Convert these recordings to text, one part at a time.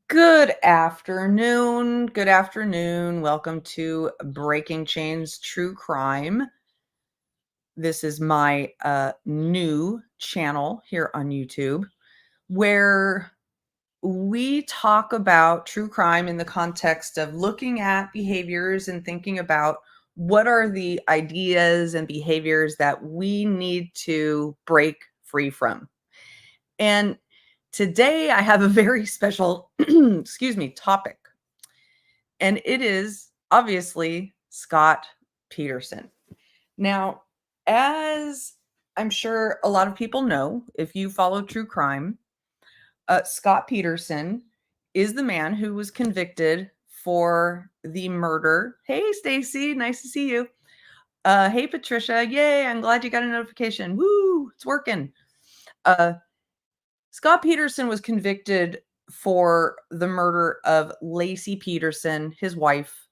Good afternoon. Good afternoon. Welcome to Breaking Chains True Crime. This is my new channel here on YouTube where we talk about true crime in the context of looking at behaviors and thinking about what are the ideas and behaviors that we need to break free from. And today I have a very special, topic. And it is obviously Scott Peterson. Now, as I'm sure a lot of people know, if you follow true crime, Scott Peterson is the man who was convicted for the murder. Hey, Stacy, nice to see you. Hey, Patricia. Yay, I'm glad you got a notification. Woo, it's working. Scott Peterson was convicted for the murder of Laci Peterson, his wife,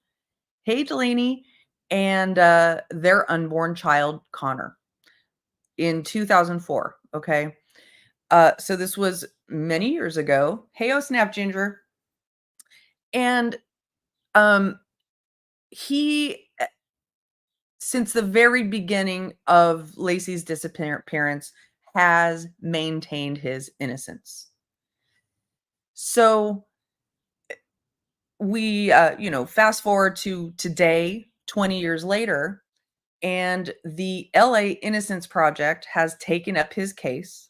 Hey Delaney, and their unborn child, Connor, in 2004. Okay. So this was many years ago. Hey, oh, snap, Ginger. And he, since the very beginning of Laci's disappearance, has maintained his innocence. So we, fast forward to today, 20 years later, and the LA Innocence Project has taken up his case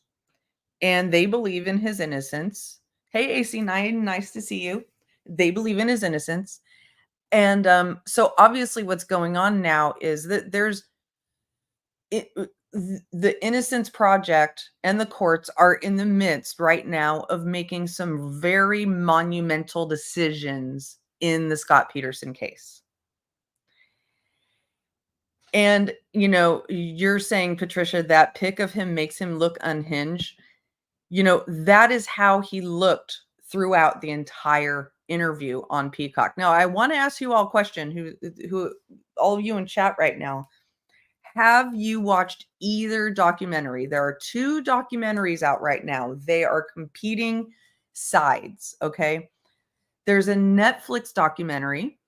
and they believe in his innocence. Hey, AC9, nice to see you. They believe in his innocence. And so obviously what's going on now is that the Innocence Project and the courts are in the midst right now of making some very monumental decisions in the Scott Peterson case. And, you're saying, Patricia, that pic of him makes him look unhinged. That is how he looked throughout the entire interview on Peacock. Now, I want to ask you all a question, who all of you in chat right now. Have you watched either documentary? There are two documentaries out right now. They are competing sides, okay? There's a Netflix documentary,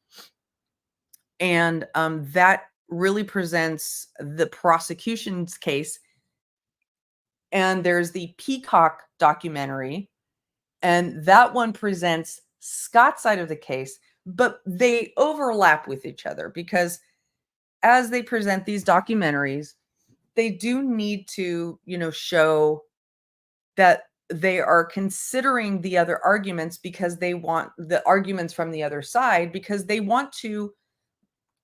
and that really presents the prosecution's case. And there's the Peacock documentary, and that one presents Scott's side of the case, but they overlap with each other because as they present these documentaries, they do need to, show that they are considering the other arguments because they want the arguments from the other side because they want to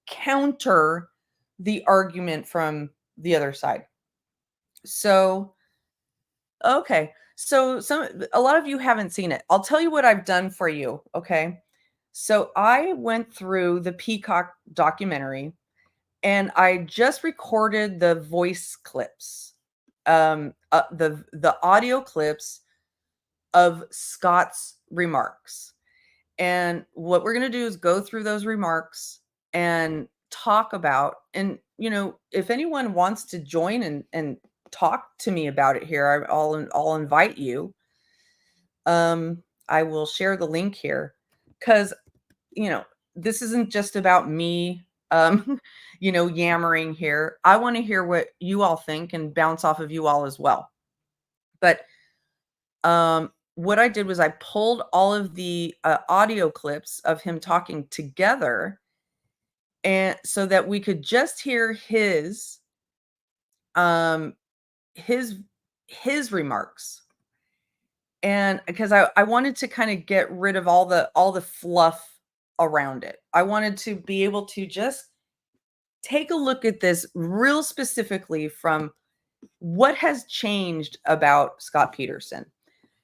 counter the argument from the other side. So, okay. So a lot of you haven't seen it. I'll tell you what I've done for you, okay? So I went through the Peacock documentary and I just recorded the voice clips, the audio clips of Scott's remarks. And what we're going to do is go through those remarks and talk about, and if anyone wants to join and talk to me about it here, I'll invite you. I will share the link here because this isn't just about me yammering here. I want to hear what you all think and bounce off of you all as well. But what I did was I pulled all of the audio clips of him talking together, and so that we could just hear um his remarks. And because I wanted to kind of get rid of all the fluff around it. I wanted to be able to just take a look at this real specifically from what has changed about Scott Peterson.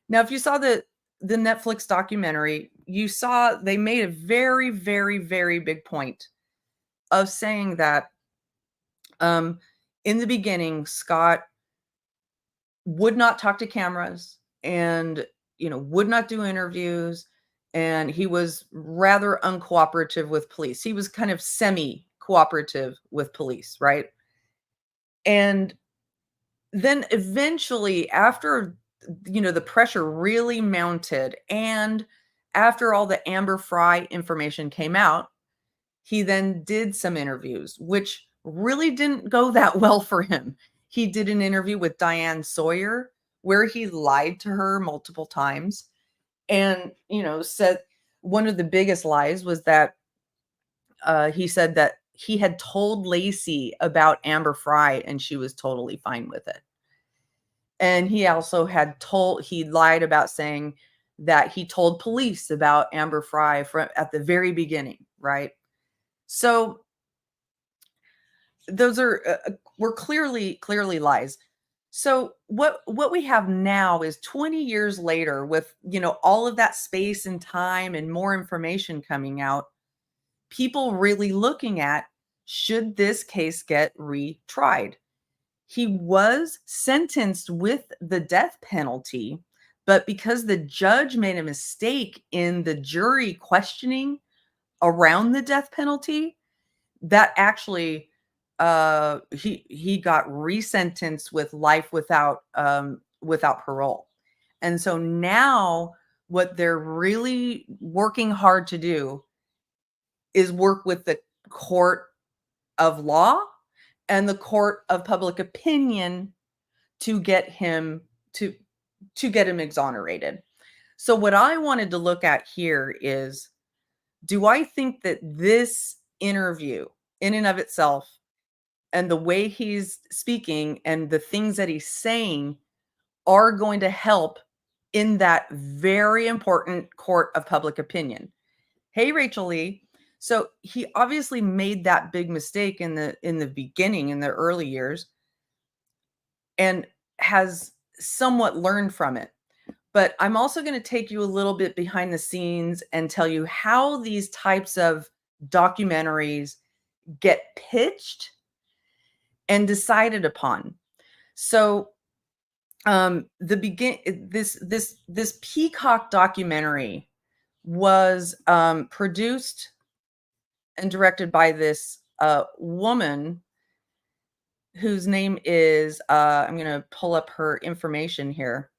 Now, if you saw the Netflix documentary, you saw they made a very, very, very big point of saying that in the beginning, Scott would not talk to cameras and would not do interviews, and he was rather uncooperative with police. He was kind of semi-cooperative with police, right? And then eventually, after the pressure really mounted and After all the Amber Fry information came out, he then did some interviews, which really didn't go that well for him. He did an interview with Diane Sawyer where he lied to her multiple times and, said one of the biggest lies was that he said that he had told Laci about Amber Fry and she was totally fine with it. And he also he lied about saying that he told police about Amber Fry at the very beginning, right? So those were clearly lies. So what we have now is 20 years later with, all of that space and time and more information coming out, people really looking at, should this case get retried? He was sentenced with the death penalty, but because the judge made a mistake in the jury questioning around the death penalty, that actually he got resentenced with life without parole. And so now what they're really working hard to do is work with the court of law and the court of public opinion to get him to get him exonerated. So what I wanted to look at here is, do I think that this interview in and of itself and the way he's speaking and the things that he's saying are going to help in that very important court of public opinion? Hey, Rachel Lee. So he obviously made that big mistake in the beginning, in the early years, and has somewhat learned from it. But I'm also going to take you a little bit behind the scenes and tell you how these types of documentaries get pitched and decided upon. So this Peacock documentary was produced and directed by this woman whose name is I'm going to pull up her information here.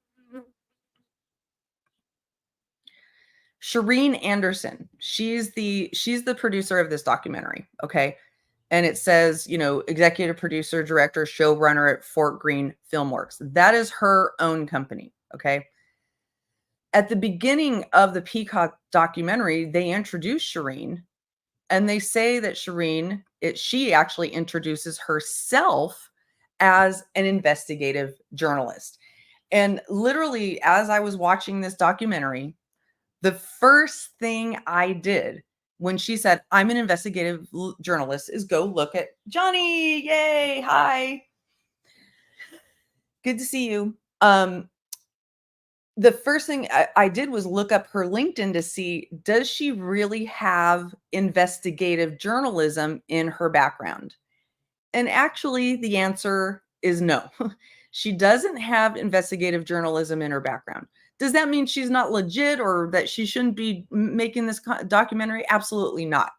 Shireen Anderson. She's the producer of this documentary, okay? And it says, executive producer, director, showrunner at Fort Greene Filmworks. That is her own company, okay? At the beginning of the Peacock documentary, they introduce Shireen, and they say that she actually introduces herself as an investigative journalist. And literally, as I was watching this documentary, the first thing I did when she said, I'm an investigative journalist, is go look at Johnny. Yay. Hi. Good to see you. The first thing I did was look up her LinkedIn to see, does she really have investigative journalism in her background? And actually, the answer is no. She doesn't have investigative journalism in her background. Does that mean she's not legit or that she shouldn't be making this documentary? Absolutely not.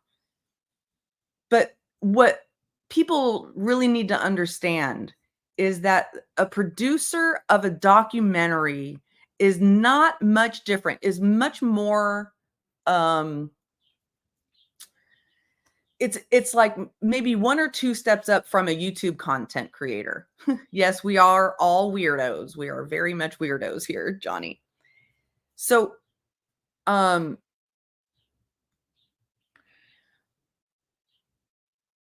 But what people really need to understand is that a producer of a documentary is not much different, is much more it's like maybe one or two steps up from a YouTube content creator. Yes, we are all weirdos. We are very much weirdos here, Johnny. So,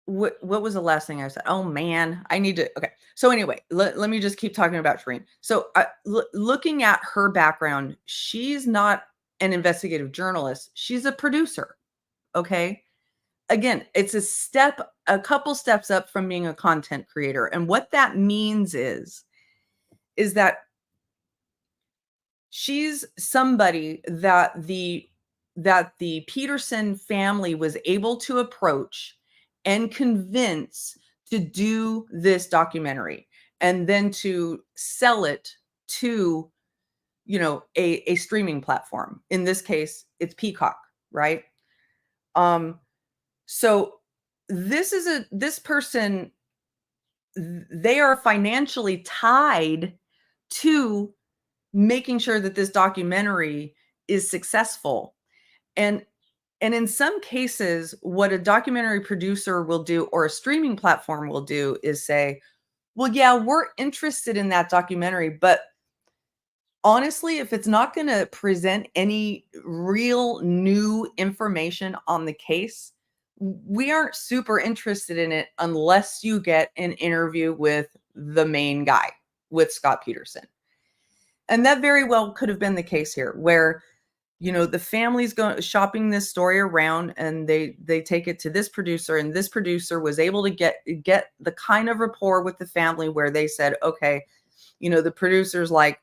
what was the last thing I said? Oh man, I need to. Okay. So anyway, let me just keep talking about Shireen. So, looking at her background, she's not an investigative journalist. She's a producer. Okay. Again, it's a couple steps up from being a content creator. And what that means is that she's somebody that the Peterson family was able to approach and convince to do this documentary and then to sell it to, a streaming platform. In this case, it's Peacock, right? So this person, they are financially tied to making sure that this documentary is successful. And and in some cases, what a documentary producer will do or a streaming platform will do is say, well, yeah, we're interested in that documentary, but honestly, if it's not going to present any real new information on the case, we aren't super interested in it unless you get an interview with the main guy, with Scott Peterson. And that very well could have been the case here, where the family's going shopping this story around, and they take it to this producer, and this producer was able to get the kind of rapport with the family where they said, okay, the producer's like,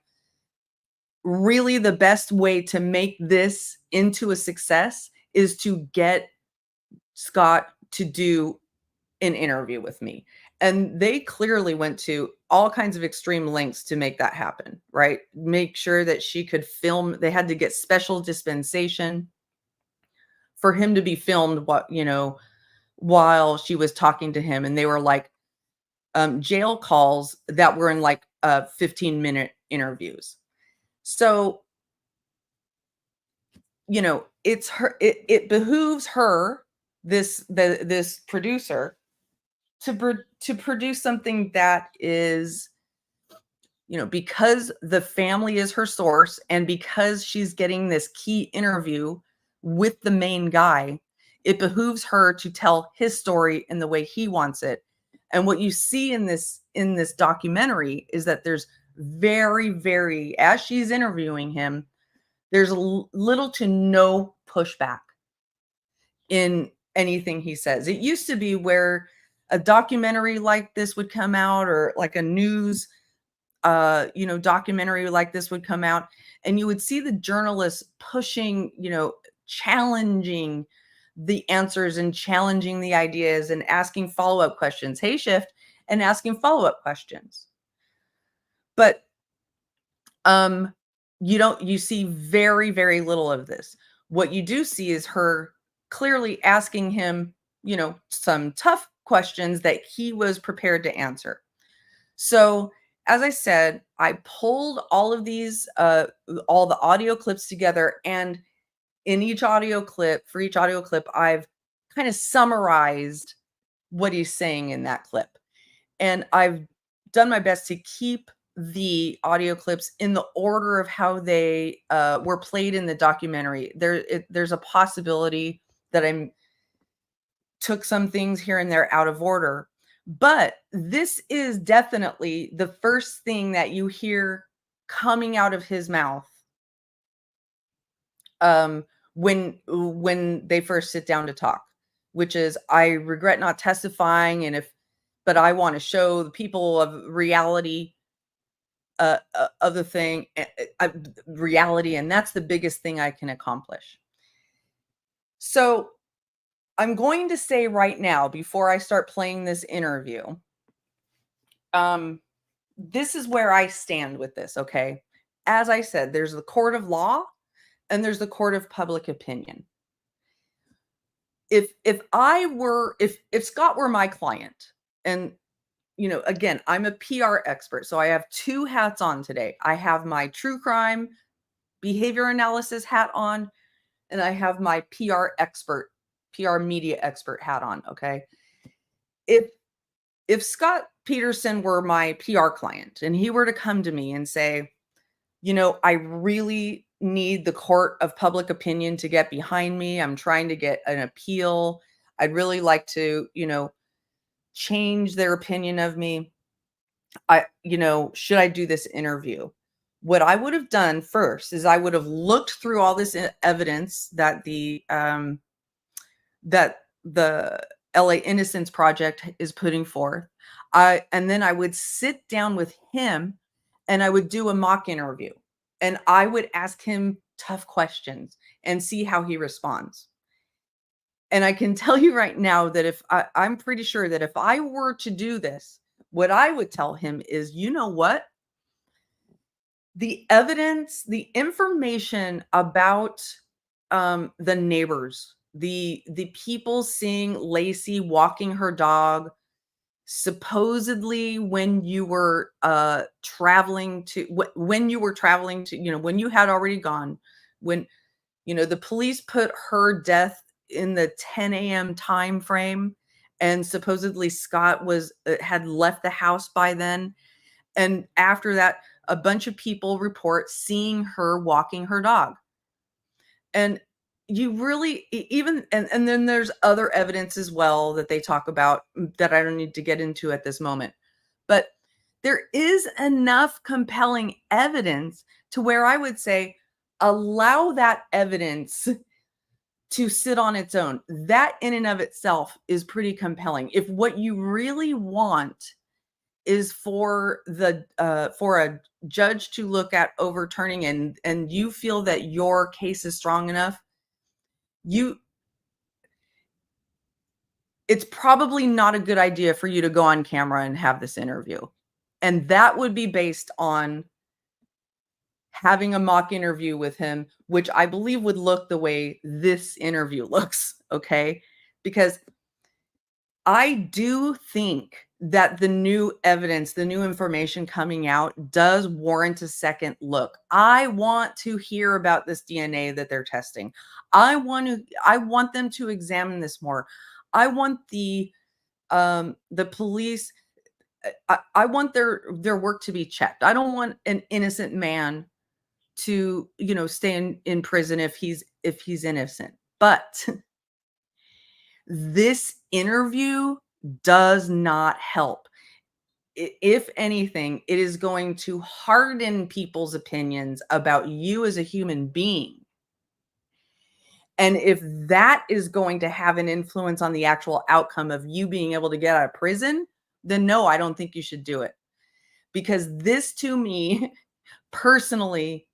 really the best way to make this into a success is to get Scott to do an interview with me. And they clearly went to all kinds of extreme lengths to make that happen, right? Make sure that she could film. They had to get special dispensation for him to be filmed while she was talking to him. And they were like jail calls that were in like 15-minute interviews. So, it's her, it behooves her, this producer, to produce something that is, because the family is her source and because she's getting this key interview with the main guy, it behooves her to tell his story in the way he wants it. And what you see in this documentary is that there's very, very, as she's interviewing him, there's little to no pushback in anything he says. It used to be where a documentary like this would come out, or like a news documentary like this would come out, and you would see the journalists pushing, challenging the answers and challenging the ideas and asking follow-up questions. Hey, Shift, and asking follow-up questions. But you see very, very little of this. What you do see is her clearly asking him, some tough questions that he was prepared to answer. So, as I said, I pulled all of these, all the audio clips together, and in each audio clip, I've kind of summarized what he's saying in that clip. And I've done my best to keep the audio clips in the order of how they were played in the documentary. There's a possibility that I took some things here and there out of order, but this is definitely the first thing that you hear coming out of his mouth when they first sit down to talk, which is, I regret not testifying, but I want to show the people of reality of the thing, reality, and that's the biggest thing I can accomplish. So I'm going to say right now, before I start playing this interview, this is where I stand with this, okay? As I said, there's the court of law and there's the court of public opinion. If Scott were my client, and again, I'm a PR expert, so I have two hats on today. I have my true crime behavior analysis hat on, and I have my PR media expert hat on, okay? If Scott Peterson were my PR client and he were to come to me and say, I really need the court of public opinion to get behind me. I'm trying to get an appeal. I'd really like to, change their opinion of me. Should I do this interview? What I would have done first is I would have looked through all this evidence that the LA Innocence Project is putting forth. And then I would sit down with him and I would do a mock interview, and I would ask him tough questions and see how he responds. And I can tell you right now that I'm pretty sure that if I were to do this, what I would tell him is, you know what? The evidence, the information about the neighbors, the people seeing Laci walking her dog, supposedly when you were traveling to, when you had already gone when, the police put her death in the 10 a.m. time frame, and supposedly Scott had left the house by then. And after that, a bunch of people report seeing her walking her dog. And you really even and then there's other evidence as well that they talk about that I don't need to get into at this moment. But there is enough compelling evidence to where I would say allow that evidence to sit on its own. That in and of itself is pretty compelling. If what you really want is for a judge to look at overturning, and you feel that your case is strong enough, it's probably not a good idea for you to go on camera and have this interview. And that would be based on having a mock interview with him, which I believe would look the way this interview looks, okay? Because I do think that the new evidence, the new information coming out does warrant a second look. I want to hear about this DNA that they're testing. I want them to examine this more. I want the police, I want their work to be checked. I don't want an innocent man to, stay in prison if he's innocent. But this interview does not help. If anything, it is going to harden people's opinions about you as a human being. And if that is going to have an influence on the actual outcome of you being able to get out of prison, then no, I don't think you should do it. Because this, to me, personally,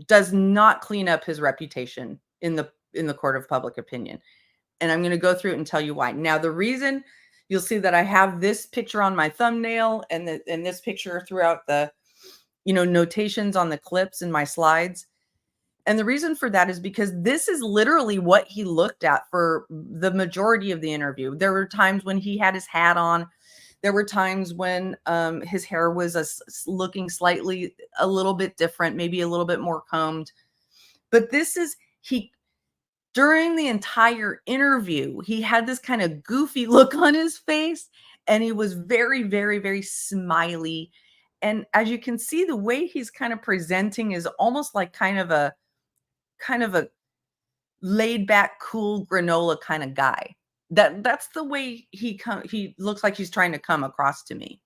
does not clean up his reputation in the court of public opinion. And I'm going to go through it and tell you why. Now, the reason you'll see that I have this picture on my thumbnail and this picture throughout the, notations on the clips in my slides. And the reason for that is because this is literally what he looked at for the majority of the interview. There were times when he had his hat on. There were times when his hair was looking slightly a little bit different, maybe a little bit more combed. But during the entire interview, he had this kind of goofy look on his face, and he was very, very, very smiley. And as you can see, the way he's kind of presenting is almost like kind of a laid back, cool granola kind of guy. That's the way he looks like he's trying to come across to me.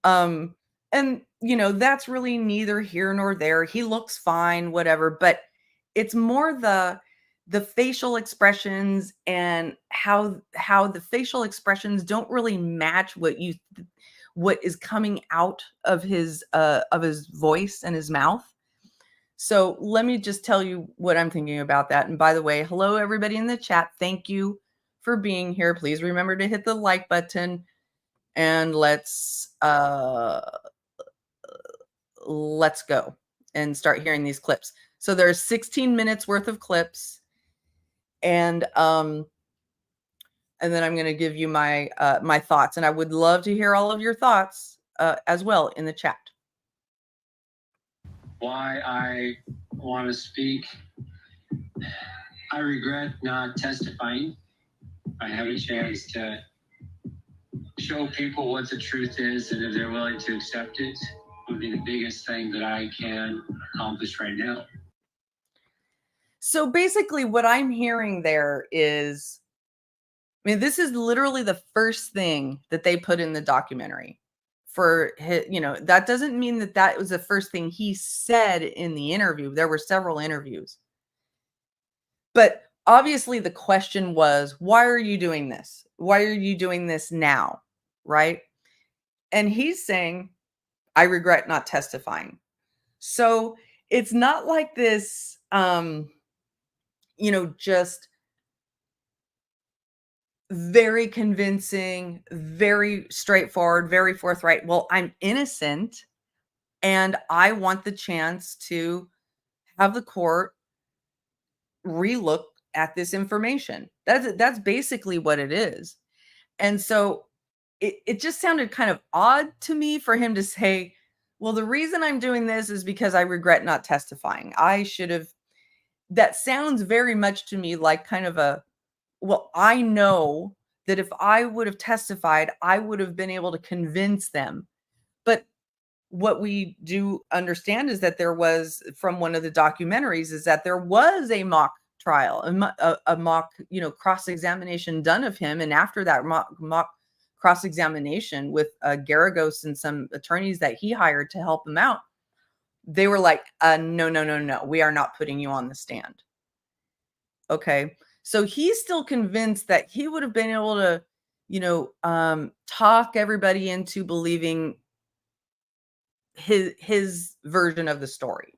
And that's really neither here nor there. He looks fine, whatever, but it's more the facial expressions and how the facial expressions don't really match what is coming out of his voice and his mouth. So let me just tell you what I'm thinking about that. And by the way, hello everybody in the chat. Thank you for being here. Please remember to hit the like button, and let's go and start hearing these clips. So there's 16 minutes worth of clips, and then I'm going to give you my my thoughts, and I would love to hear all of your thoughts as well in the chat. Why I want to speak. I regret not testifying. I have a chance to show people what the truth is, and if they're willing to accept it, would be the biggest thing that I can accomplish right now. So basically what I'm hearing there is, this is literally the first thing that they put in the documentary. That doesn't mean that was the first thing he said in the interview. There were several interviews. But obviously the question was, why are you doing this? Why are you doing this now? Right? And he's saying, I regret not testifying. So it's not like this, just very convincing, very straightforward, very forthright. Well, I'm innocent, and I want the chance to have the court relook at this information. That's basically what it is. And so it just sounded kind of odd to me for him to say, Well, the reason I'm doing this is because I regret not testifying. I should have. That sounds very much to me like kind of a, well, I know that if I would have testified, I would have been able to convince them. But what we do understand is that there was, from one of the documentaries, is that there was a mock trial, a mock, cross-examination done of him. And after that mock cross-examination with Garagos and some attorneys that he hired to help him out, they were like, no, no, no, no, we are not putting you on the stand. Okay. So he's still convinced that he would have been able to, talk everybody into believing his version of the story.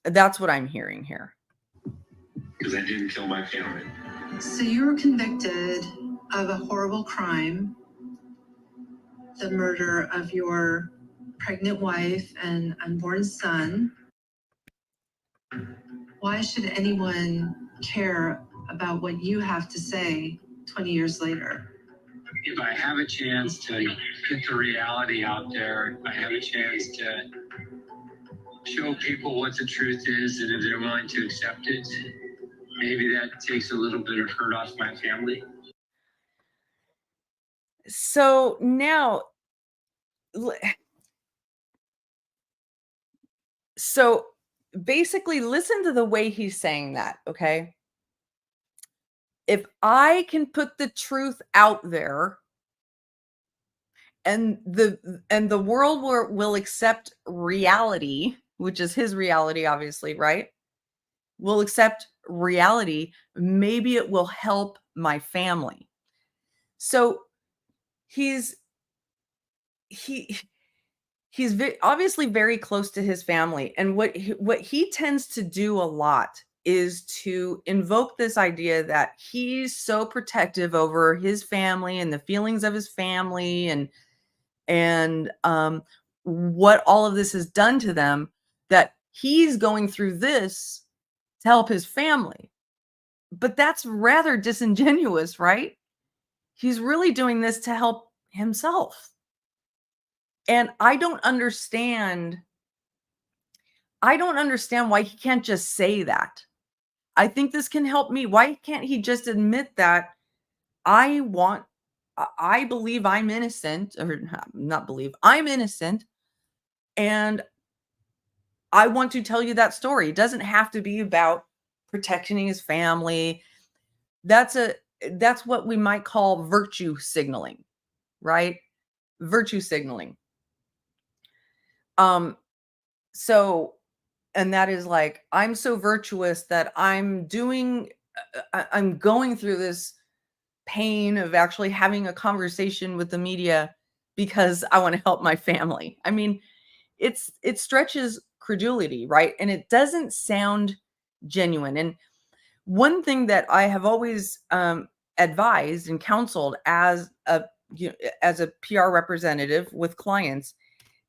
That's what I'm hearing here. Because I didn't kill my family. So you were convicted of a horrible crime, the murder of your pregnant wife and unborn son. Why should anyone care about what you have to say 20 years later? If I have a chance to get the reality out there, if I have a chance to show people what the truth is, and if they're willing to accept it, maybe that takes a little bit of hurt off my family. So now, so basically, listen to the way he's saying that, okay? If I can put the truth out there, and the world will accept reality, which is his reality, obviously, right? Will accept reality, maybe it will help my family. So he's obviously very close to his family, and what he tends to do a lot is to invoke this idea that he's so protective over his family and the feelings of his family, and what all of this has done to them, that he's going through this to help his family. But that's rather disingenuous, right? He's really doing this to help himself. And I don't understand why he can't just say that. I think this can help me. Why can't he just admit that I believe I'm innocent, or not believe, I'm innocent, and I want to tell you that story. It doesn't have to be about protecting his family. That's what we might call virtue signaling, right? Virtue signaling. So, and that is like, I'm so virtuous that I'm going through this pain of actually having a conversation with the media because I want to help my family. I mean, it stretches credulity, right? And it doesn't sound genuine. And one thing that I have always advised and counseled as a PR representative with clients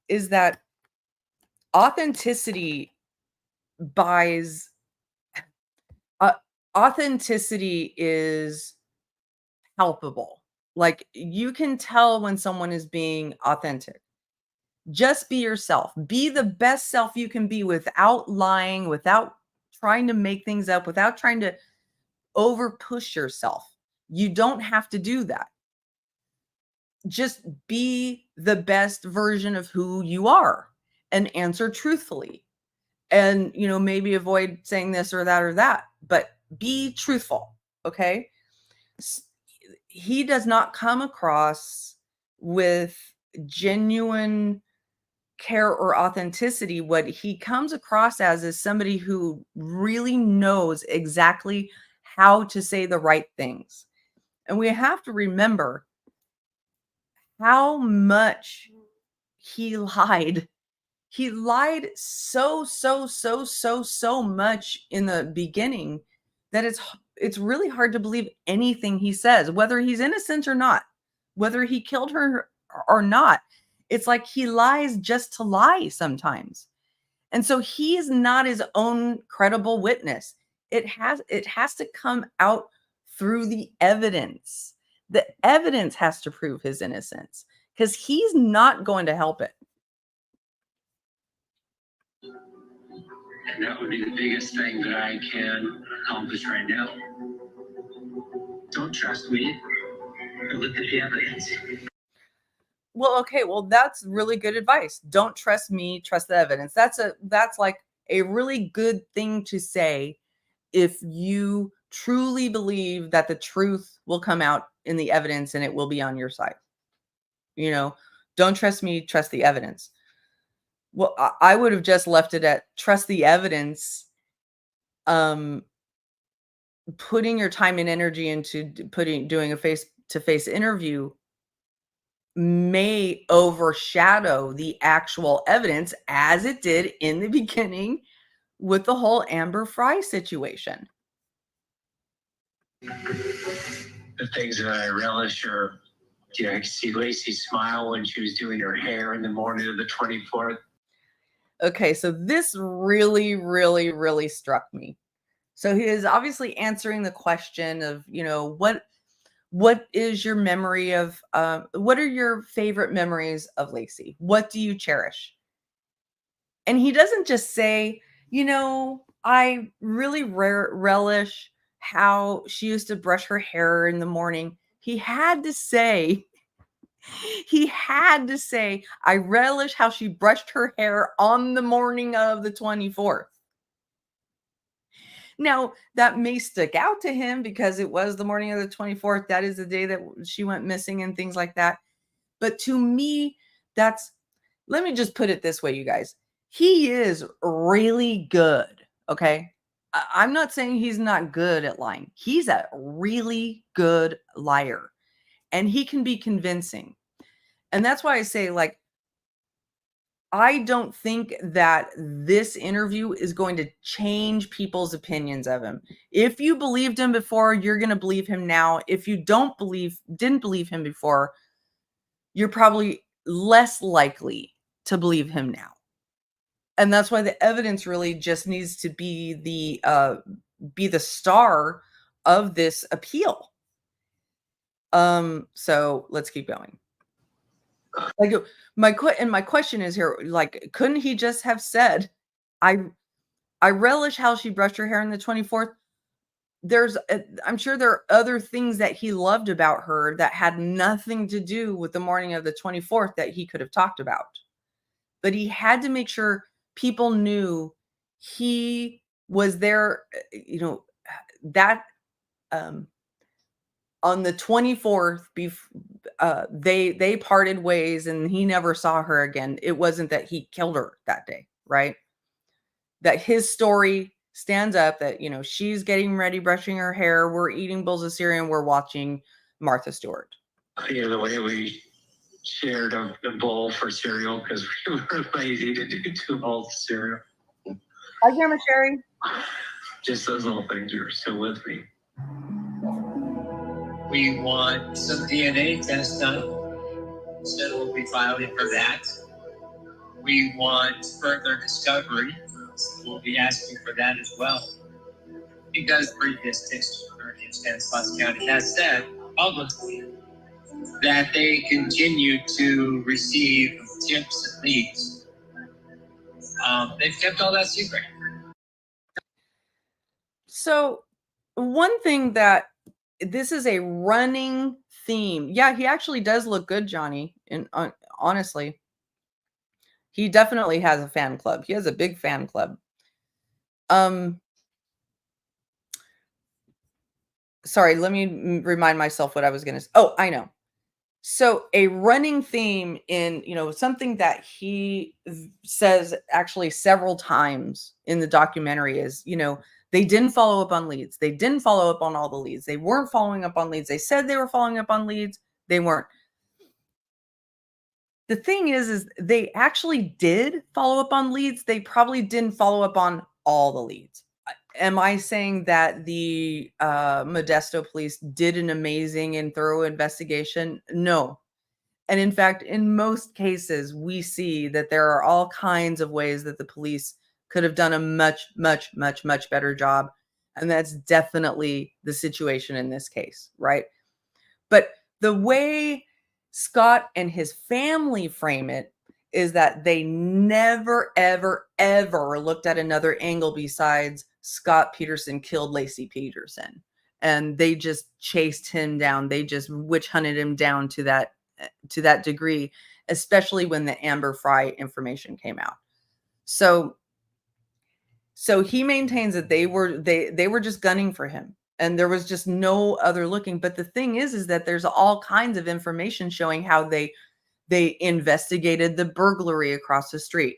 is that authenticity buys. Authenticity is palpable. Like, you can tell when someone is being authentic. Just be yourself. Be the best self you can be without lying, without trying to make things up, without trying to over push yourself. You don't have to do that. Just be the best version of who you are and answer truthfully. And, maybe avoid saying this or that, but be truthful. Okay. He does not come across with genuine care or authenticity. What he comes across as is somebody who really knows exactly how to say the right things. And we have to remember how much he lied. He lied so much in the beginning that it's really hard to believe anything he says, whether he's innocent or not, whether he killed her or not. It's like he lies just to lie sometimes. And so he is not his own credible witness. It has to come out through the evidence. The evidence has to prove his innocence, because he's not going to help it. And that would be the biggest thing that I can accomplish right now. Don't trust me or look at the evidence. Well, okay, well, that's really good advice. Don't trust me, trust the evidence. That's like a really good thing to say if you truly believe that the truth will come out in the evidence and it will be on your side. You know, don't trust me, trust the evidence. Well, I would have just left it at trust the evidence. Putting your time and energy into doing a face-to-face interview may overshadow the actual evidence as it did in the beginning with the whole Amber Fry situation. The things that I relish are, I could see Laci smile when she was doing her hair in the morning of the 24th. Okay, so this really, really, really struck me. So he is obviously answering the question of, what is your memory of, what are your favorite memories of Laci? What do you cherish? And he doesn't just say, I really relish how she used to brush her hair in the morning. He had to say, I relish how she brushed her hair on the morning of the 24th. Now, that may stick out to him because it was the morning of the 24th. That is the day that she went missing and things like that. But to me, let me just put it this way, you guys. He is really good, okay? I'm not saying he's not good at lying. He's a really good liar, and he can be convincing. And that's why I say, like, I don't think that this interview is going to change people's opinions of him. If you believed him before, you're going to believe him now. If you didn't believe him before, you're probably less likely to believe him now. And that's why the evidence really just needs to be the star of this appeal. So let's keep going. Like my question is here, like, couldn't he just have said, I relish how she brushed her hair on the 24th. I'm sure there are other things that he loved about her that had nothing to do with the morning of the 24th that he could have talked about. But he had to make sure people knew he was there, that on the 24th, they parted ways and he never saw her again. It wasn't that he killed her that day, right? That his story stands up, that, she's getting ready, brushing her hair, we're eating bowls of cereal, and we're watching Martha Stewart. The way we shared a bowl for cereal because we were lazy to do 2 bowls of cereal. Hi, Grandma Sherry. Just those little things are still with me. We want some DNA tests done, so we'll be filing for that. We want further discovery. We'll be asking for that as well. Because previous district attorney in Stanislaus County has said publicly that they continue to receive tips and leads. They've kept all that secret. So one thing that this is a running theme. Yeah, he actually does look good, Johnny. And honestly, he definitely has a fan club. He has a big fan club. Sorry, let me remind myself what I was going to say. Oh, I know. So a running theme in, something that he says actually several times in the documentary is, they didn't follow up on leads. They didn't follow up on all the leads. They weren't following up on leads. They said they were following up on leads. They weren't. The thing is they actually did follow up on leads. They probably didn't follow up on all the leads. Am I saying that the Modesto police did an amazing and thorough investigation? No. And in fact, in most cases, we see that there are all kinds of ways that the police could have done a much, much, much, much better job. And that's definitely the situation in this case, right? But the way Scott and his family frame it is that they never, ever, ever looked at another angle besides Scott Peterson killed Laci Peterson. And they just chased him down. They just witch hunted him down to that degree, especially when the Amber Fry information came out. So he maintains that they were just gunning for him, and there was just no other looking. But the thing is that there's all kinds of information showing how they investigated the burglary across the street.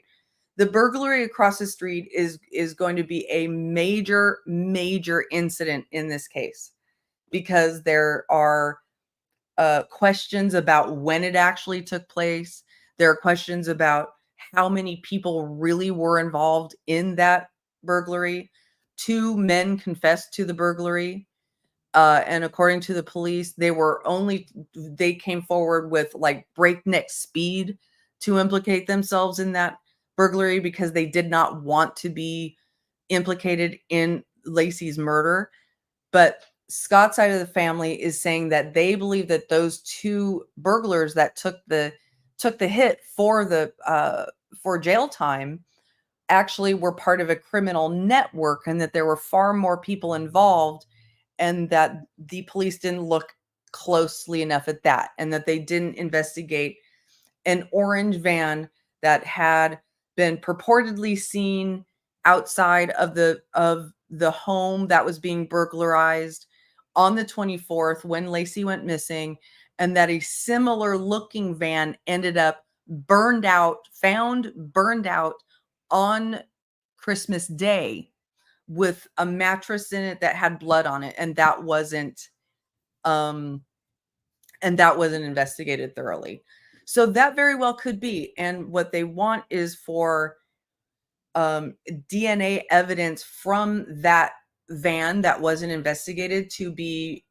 The burglary across the street is going to be a major, major incident in this case, because there are questions about when it actually took place. There are questions about how many people really were involved in that burglary. 2 men confessed to the burglary. And according to the police, they came forward with like breakneck speed to implicate themselves in that burglary because they did not want to be implicated in Laci's murder. But Scott's side of the family is saying that they believe that those 2 burglars that took the hit for jail time actually were part of a criminal network, and that there were far more people involved, and that the police didn't look closely enough at that, and that they didn't investigate an orange van that had been purportedly seen outside of the home that was being burglarized on the 24th when Laci went missing, and that a similar looking van ended up found burned out on Christmas Day with a mattress in it that had blood on it, and that wasn't investigated thoroughly. So that very well could be. And what they want is for DNA evidence from that van that wasn't investigated to be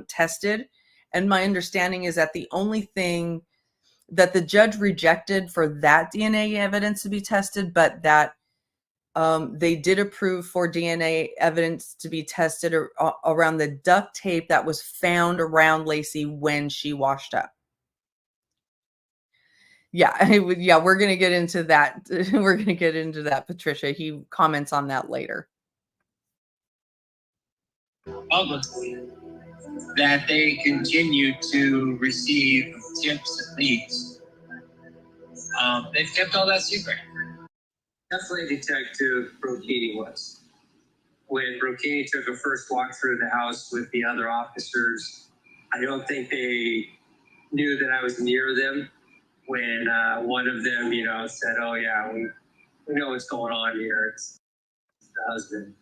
tested. And my understanding is that the only thing that the judge rejected for that DNA evidence to be tested, but that they did approve for DNA evidence to be tested around the duct tape that was found around Laci when she washed up. Yeah, we're going to get into that. We're going to get into that, Patricia. He comments on that later. Publicly, that they continue to receive tips and leads. They've kept all that secret. Definitely Detective Brocchini was. When Brocchini took a first walk through the house with the other officers, I don't think they knew that I was near them when one of them, said, "Oh yeah, we know what's going on here. It's the husband."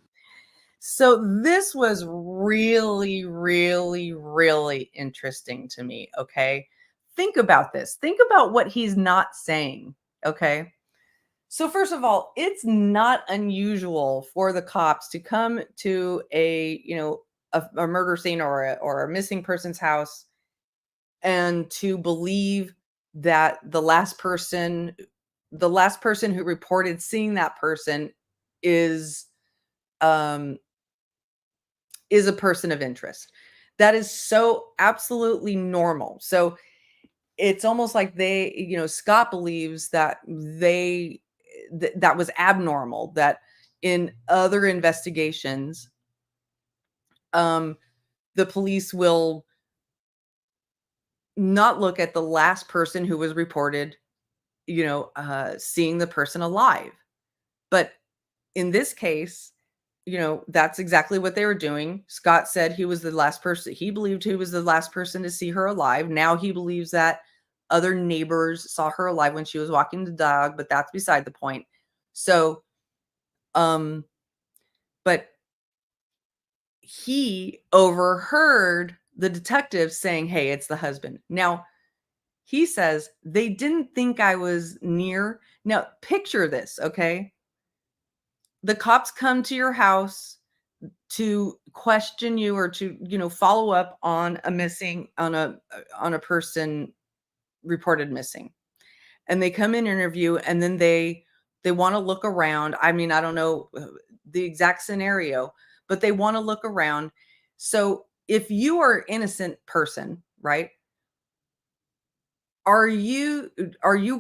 So this was really, really, really interesting to me. Okay. Think about this. Think about what he's not saying. Okay. So first of all, it's not unusual for the cops to come to a murder scene or a missing person's house and to believe that the last person who reported seeing that person is a person of interest. That is so absolutely normal. So it's almost like Scott believes that that was abnormal, that in other investigations, the police will not look at the last person who was reported, seeing the person alive. But in this case, that's exactly what they were doing. Scott said he was the last person. He believed he was the last person to see her alive. Now he believes that other neighbors saw her alive when she was walking the dog, but that's beside the point. So, but he overheard the detective saying, "Hey, it's the husband." Now, he says they didn't think I was near. Now, picture this, okay? The cops come to your house to question you or to, follow up on a person reported missing. And they come in interview, and then they want to look around. I mean, I don't know the exact scenario, but they want to look around. So if you are an innocent person, right? are you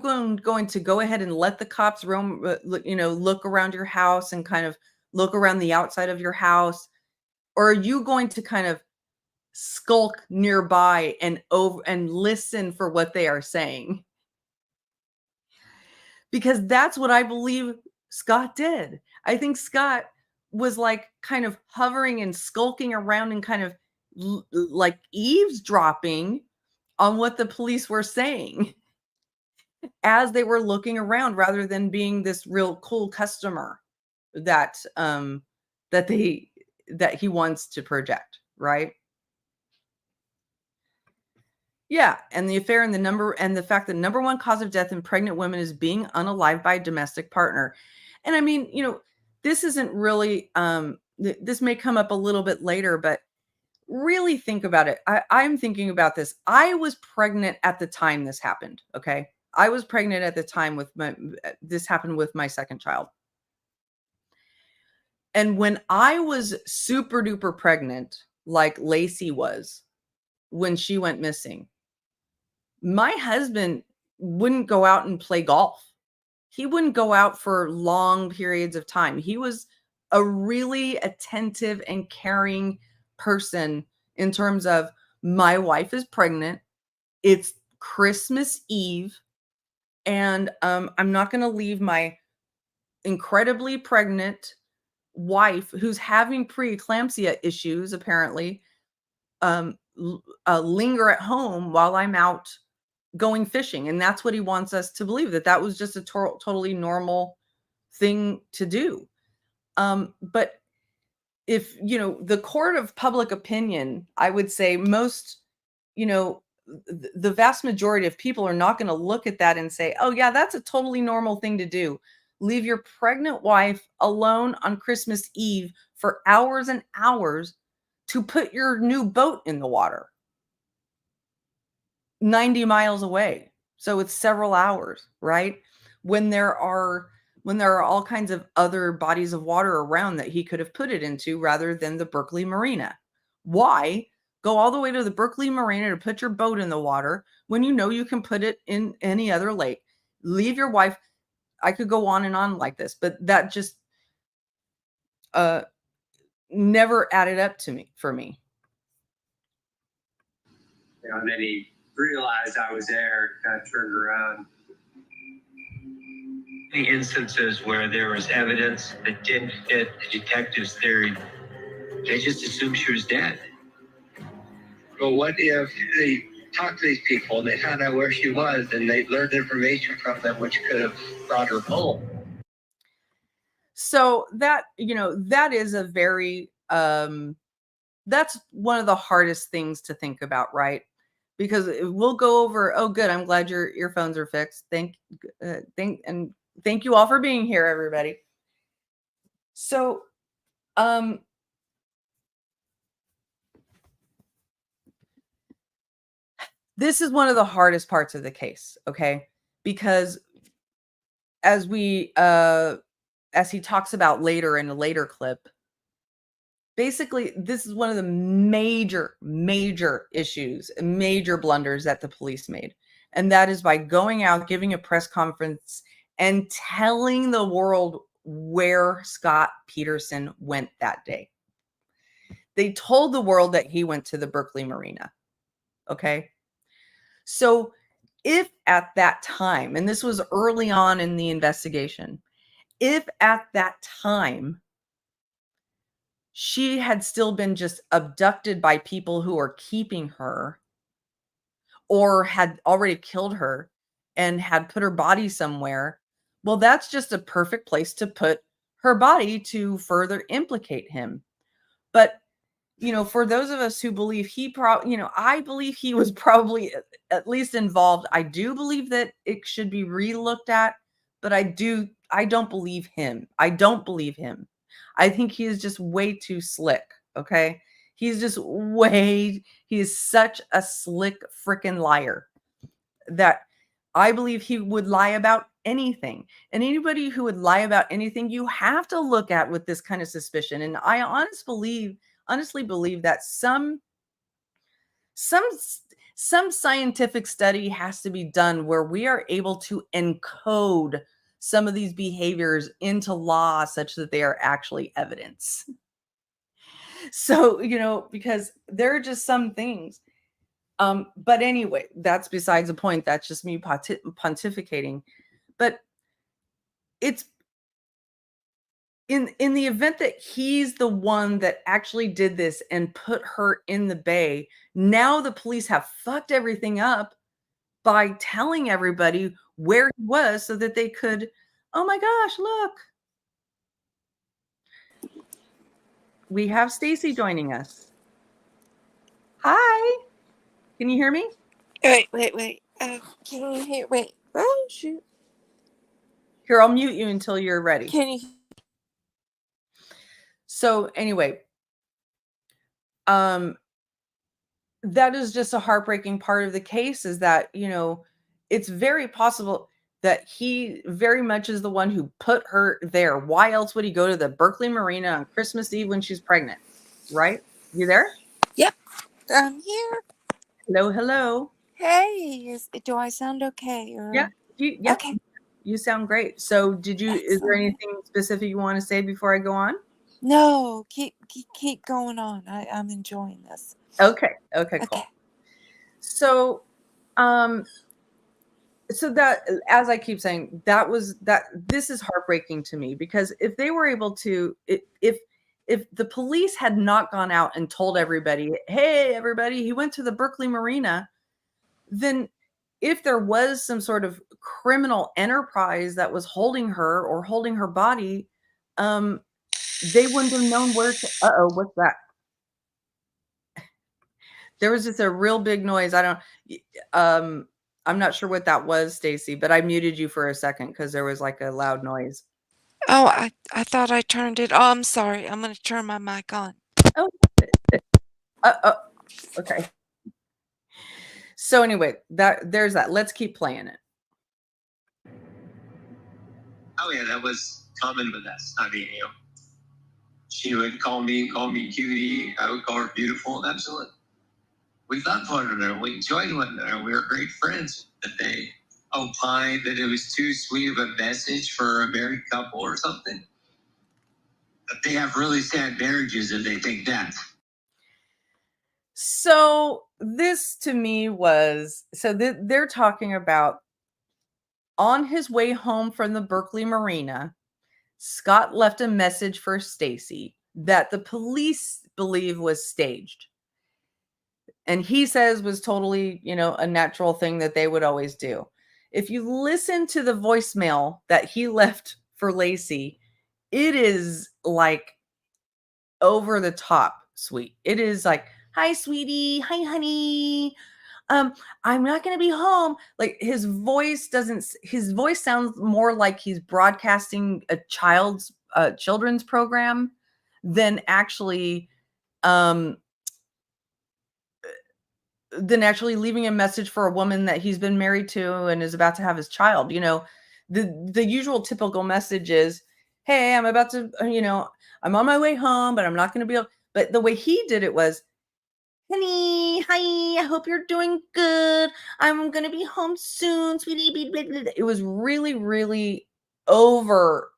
going to go ahead and let the cops roam, look around your house and kind of look around the outside of your house? Or are you going to kind of skulk nearby and listen for what they are saying? Because that's what I believe Scott did. I think Scott was like kind of hovering and skulking around and kind of like eavesdropping on what the police were saying as they were looking around, rather than being this real cool customer that that he wants to project, right? Yeah, and the affair and the fact that number one cause of death in pregnant women is being unalived by a domestic partner. And I mean, this isn't really this may come up a little bit later, but really think about it. I'm thinking about this. I was pregnant at the time this happened. Okay. I was pregnant at the time this happened with my second child. And when I was super duper pregnant, like Laci was when she went missing, my husband wouldn't go out and play golf. He wouldn't go out for long periods of time. He was a really attentive and caring person in terms of, my wife is pregnant. It's Christmas Eve. And I'm not going to leave my incredibly pregnant wife, who's having preeclampsia issues, apparently, linger at home while I'm out going fishing. And that's what he wants us to believe, that was just a totally normal thing to do. But if, the court of public opinion, I would say most, the vast majority of people are not going to look at that and say, oh yeah, that's a totally normal thing to do. Leave your pregnant wife alone on Christmas Eve for hours and hours to put your new boat in the water 90 miles away. So it's several hours, right? When there are all kinds of other bodies of water around that he could have put it into rather than the Berkeley Marina. Why go all the way to the Berkeley Marina to put your boat in the water when you can put it in any other lake? Leave your wife. I could go on and on like this, but that just never added up for me. And then he realized I was there, kind of turned around. The instances where there was evidence that didn't fit the detective's theory, they just assumed she was dead. But what if they talked to these people and they found out where she was and they learned information from them which could have brought her home? So that, that is a very, that's one of the hardest things to think about, right? Because we'll go over, oh, good, I'm glad your earphones are fixed. Thank you all for being here, everybody. So, this is one of the hardest parts of the case, okay? Because as he talks about later in a later clip, basically, this is one of the major issues, major blunders that the police made. And that is by going out, giving a press conference and telling the world where Scott Peterson went that day. They told the world that he went to the Berkeley Marina. Okay. So if at that time, and this was early on in the investigation, if at that time she had still been just abducted by people who are keeping her, or had already killed her and had put her body somewhere, well, that's just a perfect place to put her body to further implicate him. But, for those of us who believe I believe he was probably at least involved. I do believe that it should be re-looked at, but I don't believe him. I think he is just way too slick. Okay. He is such a slick freaking liar that I believe he would lie about anything. And anybody who would lie about anything, you have to look at with this kind of suspicion. And I honestly believe that some scientific study has to be done where we are able to encode some of these behaviors into law such that they are actually evidence. So, because there are just some things. But anyway, that's besides the point. That's just me pontificating. But it's in the event that he's the one that actually did this and put her in the bay, now the police have fucked everything up by telling everybody where he was so that they could, oh my gosh, look. We have Stacy joining us. Hi. Can you hear me? Wait. Can you hear? Wait. Oh, shoot. Here, I'll mute you until you're ready. Can you? So anyway, that is just a heartbreaking part of the case, is that, it's very possible that he very much is the one who put her there. Why else would he go to the Berkeley Marina on Christmas Eve when she's pregnant? Right? You there? Yep. I'm here. Hello. Hey, do I sound okay? Or... Yeah. Okay. You sound great. So is there Excellent. anything specific you want to say before I go on? No, keep going on. I'm enjoying this. Okay, cool. So, so that, as I keep saying, this is heartbreaking to me, because if they were able to, if the police had not gone out and told everybody, hey, everybody, he went to the Berkeley Marina, then if there was some sort of criminal enterprise that was holding her or holding her body, they wouldn't have known where to, what's that? There was just a real big noise. I'm not sure what that was, Stacy, but I muted you for a second because there was like a loud noise. Oh, I thought I turned it. Oh, I'm sorry. I'm going to turn my mic on. Oh, okay. So anyway, there's that. Let's keep playing it. Oh yeah, that was common with us. I mean, she would call me cutie. I would call her beautiful. Absolutely. We loved one another. We enjoyed one another. We were great friends. But they opined that it was too sweet of a message for a married couple or something. But they have really sad marriages if they think that. So this to me was, they're talking about on his way home from the Berkeley Marina, Scott left a message for Stacy that the police believe was staged. And he says was totally, a natural thing that they would always do. If you listen to the voicemail that he left for Laci, it is like over the top sweet. It is like, hi, sweetie. Hi, honey. I'm not going to be home. Like his voice sounds more like he's broadcasting a children's program than actually, leaving a message for a woman that he's been married to and is about to have his child. The usual typical message is, hey, I'm about to, I'm on my way home, but I'm not going to be able. But the way he did it was, honey, hi, I hope you're doing good. I'm going to be home soon, sweetie. It was really, really over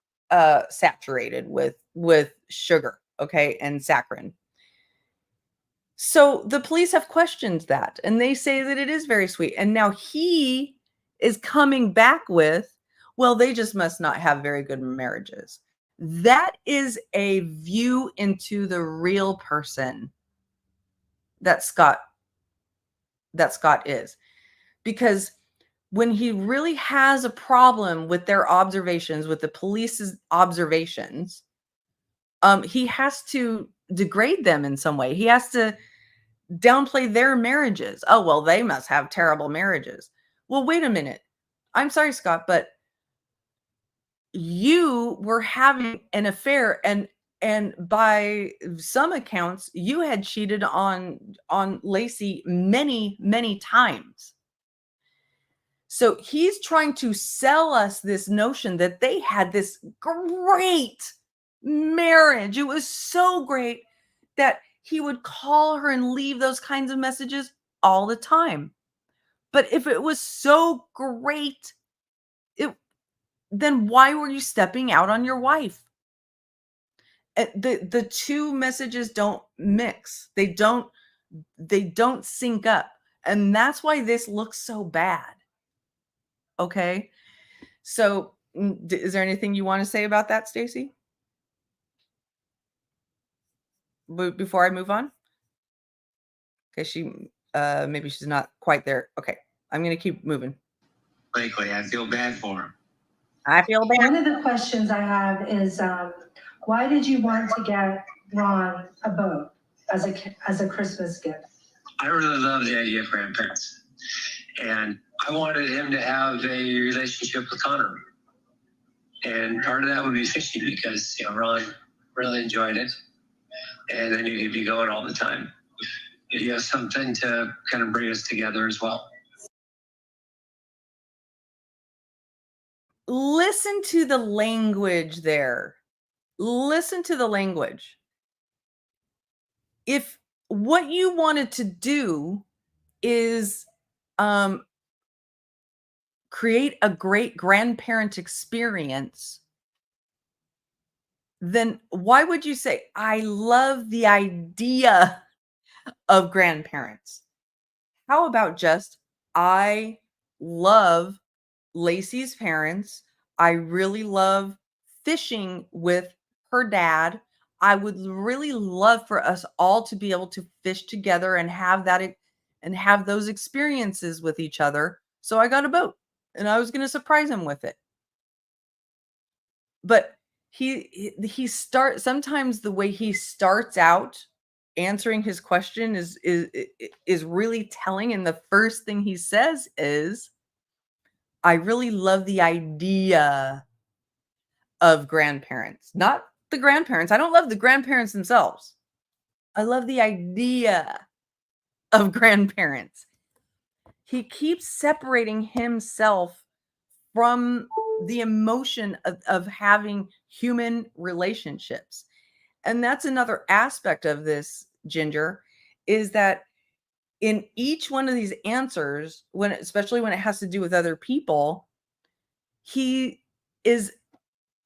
saturated with sugar, okay, and saccharin. So the police have questioned that, and they say that it is very sweet. And now he is coming back with, well, they just must not have very good marriages. That is a view into the real person that Scott is. Because when he really has a problem with their observations, with the police's observations, he has to degrade them in some way. He has to downplay their marriages. Oh, well, they must have terrible marriages. Well, wait a minute. I'm sorry, Scott, but you were having an affair, and by some accounts, you had cheated on Laci many, many times. So he's trying to sell us this notion that they had this great marriage. It was so great that he would call her and leave those kinds of messages all the time. But if it was so great, then why were you stepping out on your wife? The two messages don't mix. They don't sync up. And that's why this looks so bad. Okay? So, is there anything you want to say about that, Stacy? Before I move on? Okay, maybe she's not quite there. Okay, I'm going to keep moving. Likely, I feel bad for him. I feel bad. One of the questions I have is, why did you want to get Ron a boat as a Christmas gift? I really love the idea of grandparents. And I wanted him to have a relationship with Connor. And part of that would be fishing because, Ron really enjoyed it. And I knew he'd be going all the time. He has something to kind of bring us together as well. Listen to the language there. Listen to the language. If what you wanted to do is create a great grandparent experience, then why would you say, I love the idea of grandparents? How about just, I love Laci's parents. I really love fishing with her dad. I would really love for us all to be able to fish together and have those experiences with each other. So I got a boat and I was going to surprise him with it. But sometimes the way he starts out answering his question is really telling. And the first thing he says is, I really love the idea of grandparents, not the grandparents. I don't love the grandparents themselves. I love the idea of grandparents. He keeps separating himself from the emotion of having human relationships. And that's another aspect of this, Ginger, is that in each one of these answers, especially when it has to do with other people, he is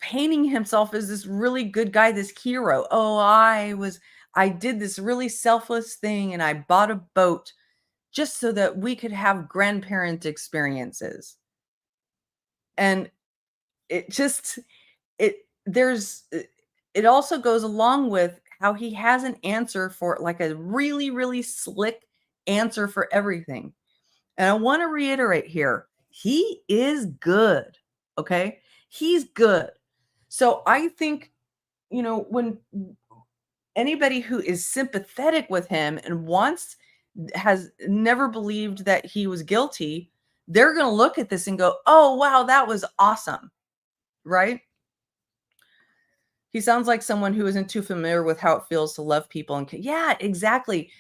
painting himself as this really good guy, this hero. Oh, I did this really selfless thing and I bought a boat just so that we could have grandparent experiences. And it also goes along with how he has an answer for, like, a really, really slick answer for everything. And I want to reiterate here, he is good. Okay. He's good. So I think, when anybody who is sympathetic with him and has never believed that he was guilty, they're going to look at this and go, oh, wow, that was awesome. Right? He sounds like someone who isn't too familiar with how it feels to love people. Yeah, exactly.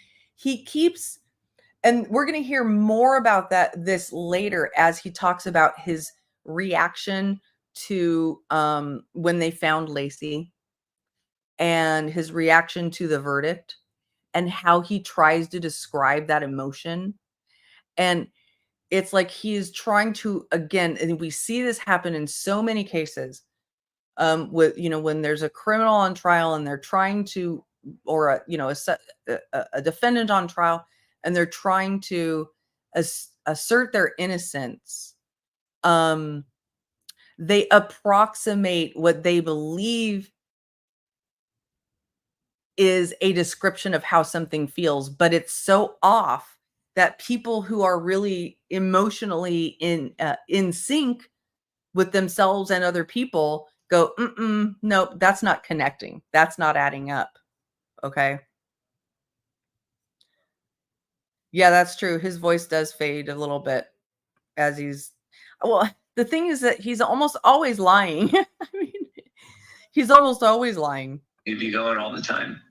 And we're going to hear more about this later as he talks about his reaction to when they found Laci and his reaction to the verdict and how he tries to describe that emotion. And it's like he's trying to, again, and we see this happen in so many cases, with, when there's a criminal on trial and they're trying to, or a defendant on trial, and they're trying to assert their innocence. They approximate what they believe is a description of how something feels, but it's so off that people who are really emotionally in sync with themselves and other people go, nope, that's not connecting. That's not adding up. Okay. Yeah, that's true. His voice does fade a little bit as the thing is that he's almost always lying. I mean, he's almost always lying. He'd be going all the time.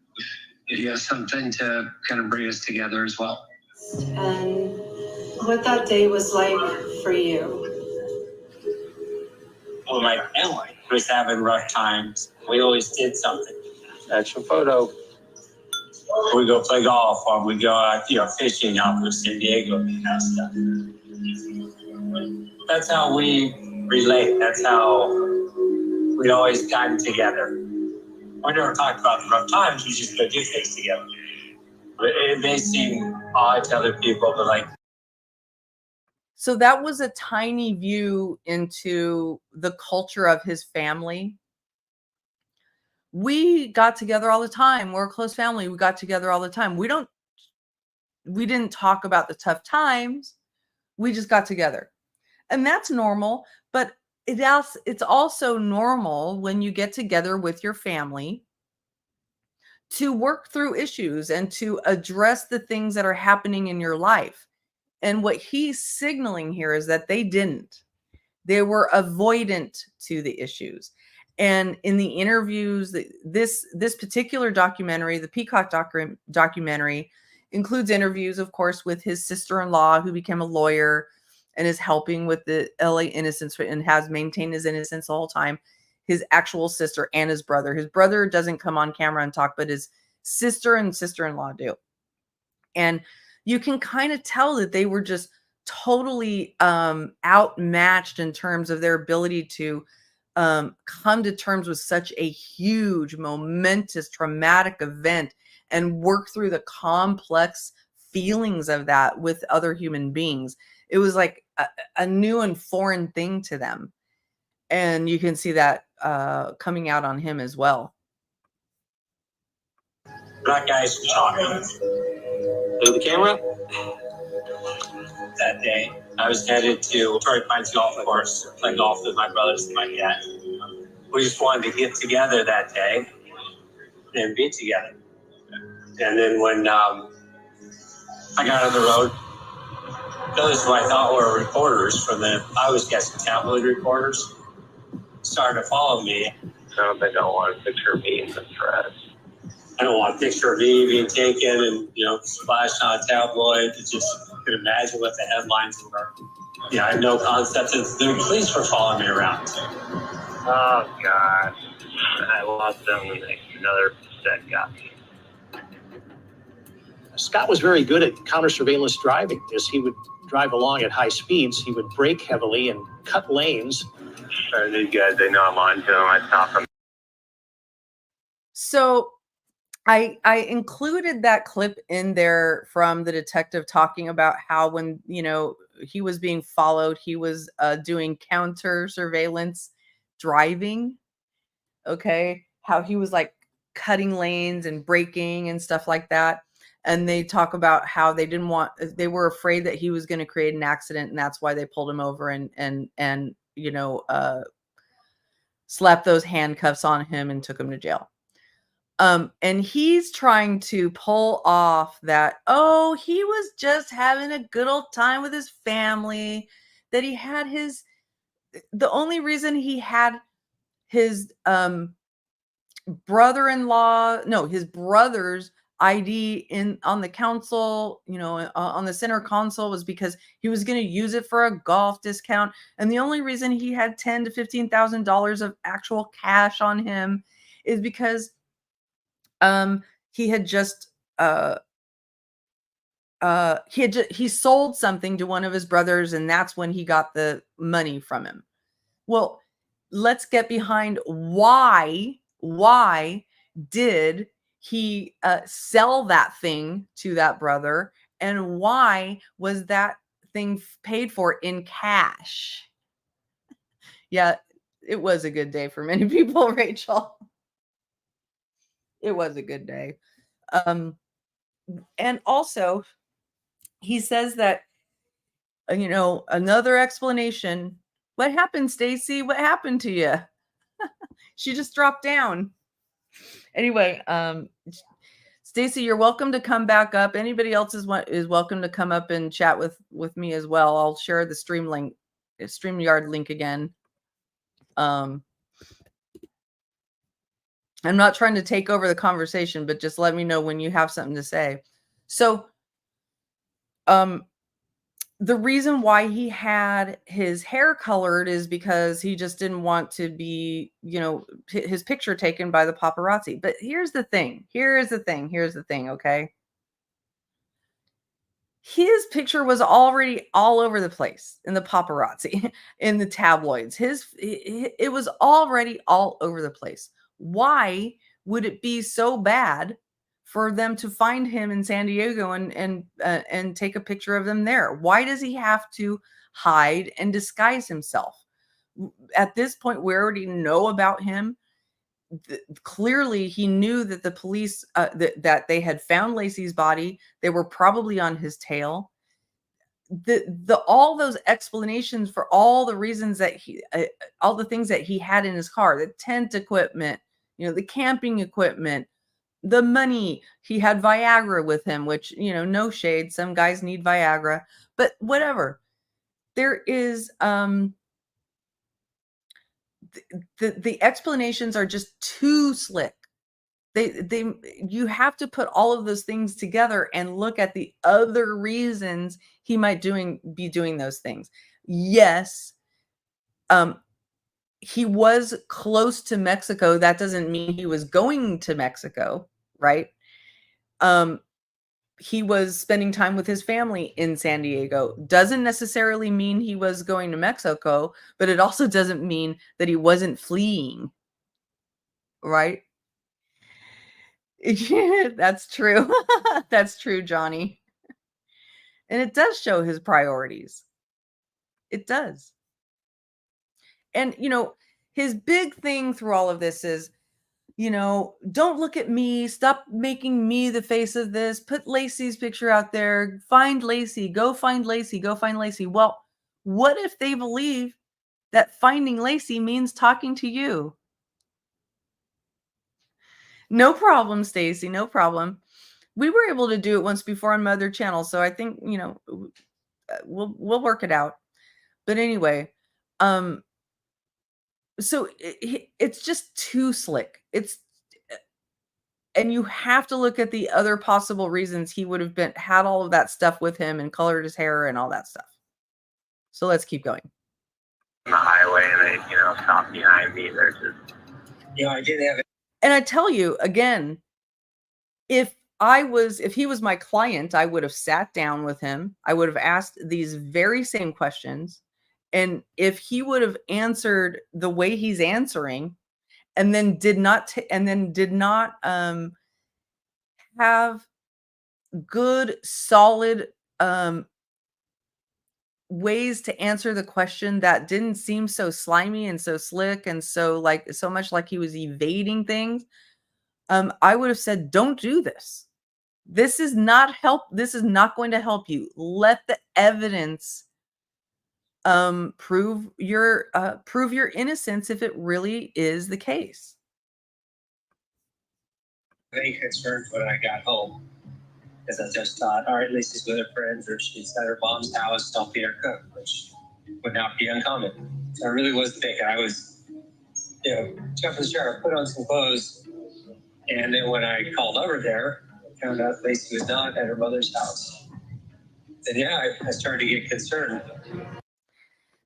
He has something to kind of bring us together as well. And what that day was like for you. Well, my family was having rough times. We always did something. Extra photo. We go play golf, or we go out, fishing out in San Diego and that stuff. That's how we relate. That's how we always gotten together. We never talked about the rough times. We just go do things together. But it may seem odd to other people, but like. So that was a tiny view into the culture of his family. We got together all the time. We're a close family. We got together all the time. We didn't talk about the tough times. We just got together. And that's normal, but it's also normal when you get together with your family to work through issues and to address the things that are happening in your life. And what he's signaling here is that they didn't. They were avoidant to the issues. And in the interviews, this particular documentary, the Peacock documentary, includes interviews, of course, with his sister-in-law, who became a lawyer and is helping with the LA innocence and has maintained his innocence the whole time. His actual sister and his brother. His brother doesn't come on camera and talk, but his sister and sister-in-law do. And you can kind of tell that they were just totally outmatched in terms of their ability to come to terms with such a huge, momentous, traumatic event and work through the complex feelings of that with other human beings. It was like a new and foreign thing to them. And you can see that coming out on him as well. Black guys talking. Look at the camera. That day, I was headed to Torrey Pines Golf Course, play golf with my brothers and my dad. We just wanted to get together that day and be together. And then when I got on the road, those who I thought were reporters I was guessing tabloid reporters, started to follow me. I don't think I want a picture of me in the press. I don't want a picture of me being taken and, splashed on a tabloid. It's just, you can imagine what the headlines were. Yeah, I have no concept. The police were following me around. Oh, gosh. I lost them when another set got me. Scott was very good at counter surveillance driving. As he would drive along at high speeds, he would brake heavily and cut lanes. These guys, they know I'm on to them. I stop them. So I included that clip in there from the detective talking about how when, he was being followed, he was doing counter surveillance driving. Okay. How he was like cutting lanes and braking and stuff like that. And they talk about how they were afraid that he was going to create an accident. And that's why they pulled him over and slapped those handcuffs on him and took him to jail. And he's trying to pull off that, he was just having a good old time with his family, that he had the only reason he had his his brother's ID on the console, on the center console, was because he was going to use it for a golf discount. And the only reason he had $10,000 to $15,000 of actual cash on him is because he had just he sold something to one of his brothers, and that's when he got the money from him. Well, let's get behind why did he sell that thing to that brother, and why was that thing paid for in cash? Yeah, it was a good day for many people, Rachel. It was a good day. And also, he says that, another explanation. What happened, Stacy? What happened to you? She just dropped down. Anyway, Stacy, you're welcome to come back up. Anybody else is welcome to come up and chat with me as well. I'll share the StreamYard link again. I'm not trying to take over the conversation, but just let me know when you have something to say. So, the reason why he had his hair colored is because he just didn't want to be, his picture taken by the paparazzi. But here's the thing. Here's the thing, okay? His picture was already all over the place in the paparazzi, in the tabloids. It was already all over the place. Why would it be so bad for them to find him in San Diego and take a picture of them there? Why does he have to hide and disguise himself? At this point, we already know about him. Clearly, he knew that the police that they had found Laci's body. They were probably on his tail. All those explanations for all the reasons that all the things that he had in his car, the tent equipment, the camping equipment, the money. He had Viagra with him, which, no shade. Some guys need Viagra, but whatever. There is, the explanations are just too slick. You have to put all of those things together and look at the other reasons he might be doing those things. Yes, he was close to Mexico. That doesn't mean he was going to Mexico, right? He was spending time with his family in San Diego. Doesn't necessarily mean he was going to Mexico, but it also doesn't mean that he wasn't fleeing, right? Yeah, that's true. That's true, Johnny. And it does show his priorities. It does. And, his big thing through all of this is, don't look at me. Stop making me the face of this. Put Laci's picture out there. Find Laci. Go find Laci. Go find Laci. Well, what if they believe that finding Laci means talking to you? No problem, Stacy. No problem. We were able to do it once before on my other channel, so I think, we'll work it out. But anyway, so it's just too slick. And you have to look at the other possible reasons he would have had all of that stuff with him and colored his hair and all that stuff. So let's keep going. On the highway, and they, stopped behind me. They're just, I did have it. And I tell you again, if he was my client, I would have sat down with him. I would have asked these very same questions. And if he would have answered the way he's answering, and then did not have good, solid ways to answer the question that didn't seem so slimy and so slick and so much like he was evading things, I would have said, don't do this. This is not going to help you. Let the evidence prove your innocence if it really is the case. Very concerned when I got home, because I just thought, all right, Lisa's with her friends, or she's at her mom's house helping her cook, which would not be uncommon. So I really was thinking, I was, jumping the shower, put on some clothes, and then when I called over there, I found out Laci was not at her mother's house. And I started to get concerned.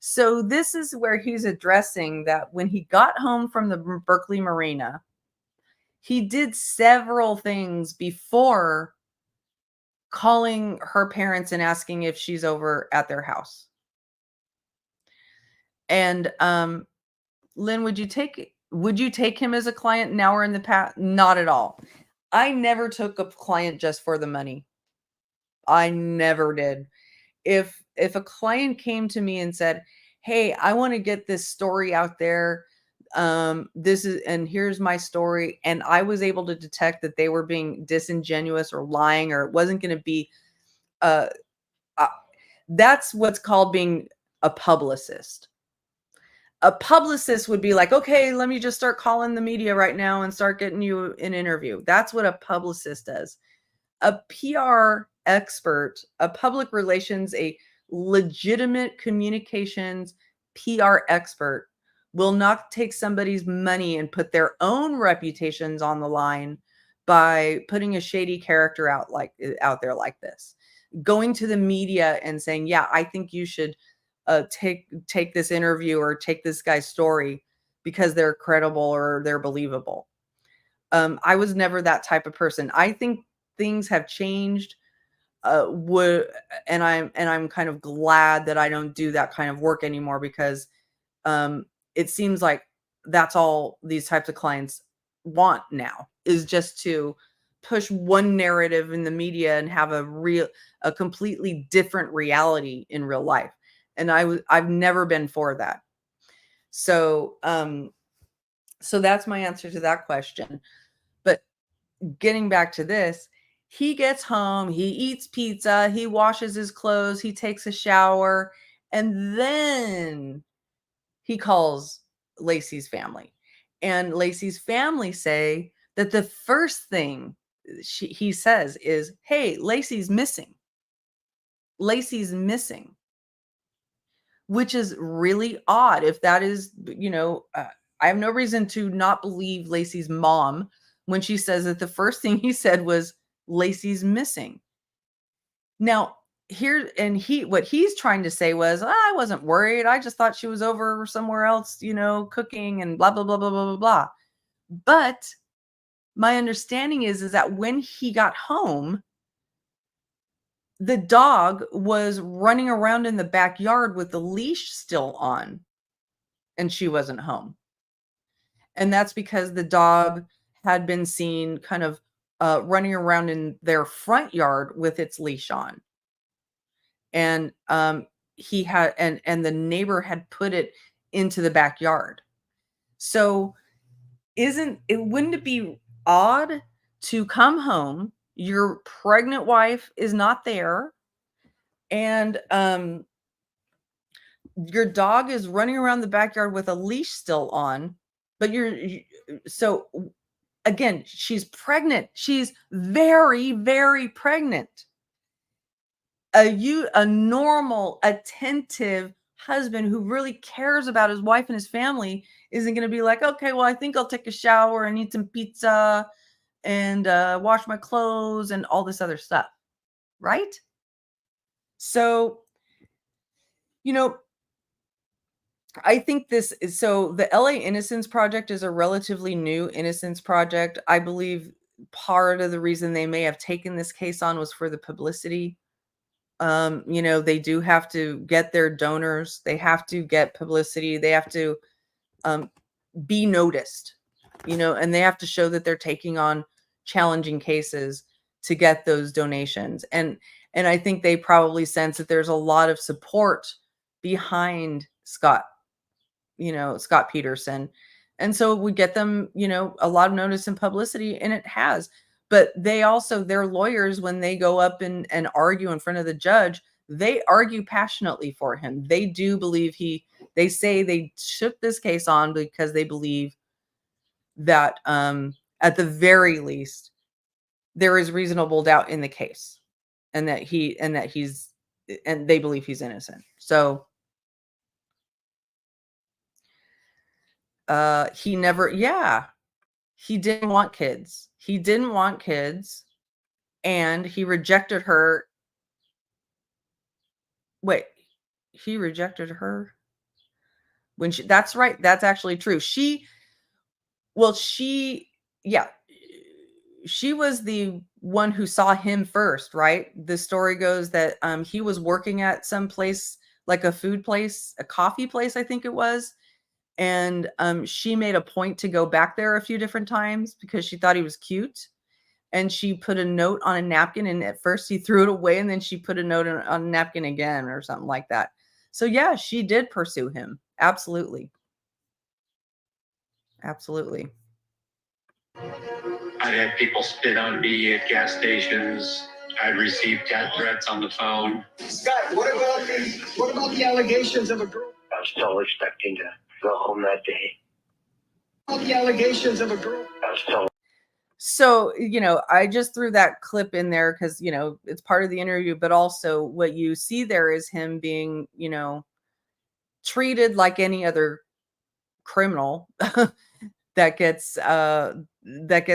So this is where he's addressing that when he got home from the Berkeley Marina, he did several things before calling her parents and asking if she's over at their house. And Lynn, would you take him as a client now or in the past? Not at all. I never took a client just for the money. I never did. If a client came to me and said, hey, I want to get this story out there, here's my story, and I was able to detect that they were being disingenuous or lying, or it wasn't going to be, that's what's called being a publicist. A publicist would be like, okay, let me just start calling the media right now and start getting you an interview. That's what a publicist does. A PR expert, a public relations, a legitimate communications PR expert will not take somebody's money and put their own reputations on the line by putting a shady character out there like this. going to the media and saying, yeah, I think you should take this interview or take this guy's story because they're credible or they're believable. I was never that type of person. I think things have changed. And I'm kind of glad that I don't do that kind of work anymore, because it seems like that's all these types of clients want now, is just to push one narrative in the media and have a completely different reality in real life. And I've never been for that. So so that's my answer to that question. But getting back to this, he gets home, he eats pizza, he washes his clothes, he takes a shower, and then he calls Laci's family. And Laci's family say that the first thing he says is, hey, Laci's missing. Laci's missing. Which is really odd. If that is, I have no reason to not believe Laci's mom when she says that the first thing he said was, Laci's missing. Now, what he's trying to say was, I wasn't worried. I just thought she was over somewhere else, cooking and blah, blah, blah, blah, blah, blah, blah. But my understanding is that when he got home, the dog was running around in the backyard with the leash still on, and she wasn't home. And that's because the dog had been seen kind of running around in their front yard with its leash on. And he had, and the neighbor had put it into the backyard. So wouldn't it be odd to come home, your pregnant wife is not there, and your dog is running around the backyard with a leash still on, but so again, she's pregnant. She's very, very pregnant. A normal, attentive husband who really cares about his wife and his family isn't going to be like, okay, well, I think I'll take a shower and eat some pizza and wash my clothes and all this other stuff, right? So, I think so the LA Innocence Project is a relatively new innocence project. I believe part of the reason they may have taken this case on was for the publicity. They do have to get their donors. They have to get publicity. They have to be noticed, and they have to show that they're taking on challenging cases to get those donations. And I think they probably sense that there's a lot of support behind Scott Peterson. And so we get them, a lot of notice and publicity, and it has. But they also, their lawyers, when they go up and argue in front of the judge, they argue passionately for him. They do believe they say they took this case on because they believe that at the very least, there is reasonable doubt in the case, and that they believe he's innocent. So he didn't want kids. He didn't want kids, and he rejected her. Wait, he rejected her that's right. That's actually true. She was the one who saw him first, right? The story goes that he was working at some place, like a food place, a coffee place, I think it was. And she made a point to go back there a few different times because she thought he was cute. And she put a note on a napkin, and at first he threw it away, and then she put a note on a napkin again or something like that. So yeah, she did pursue him. Absolutely. Absolutely. I've had people spit on me at gas stations. I've received death threats on the phone. Scott, what about the allegations of a girl? I was still expecting to go home that day. What about the allegations of a girl? I was still. So, I just threw that clip in there because, it's part of the interview, but also what you see there is him being, treated like any other criminal that gets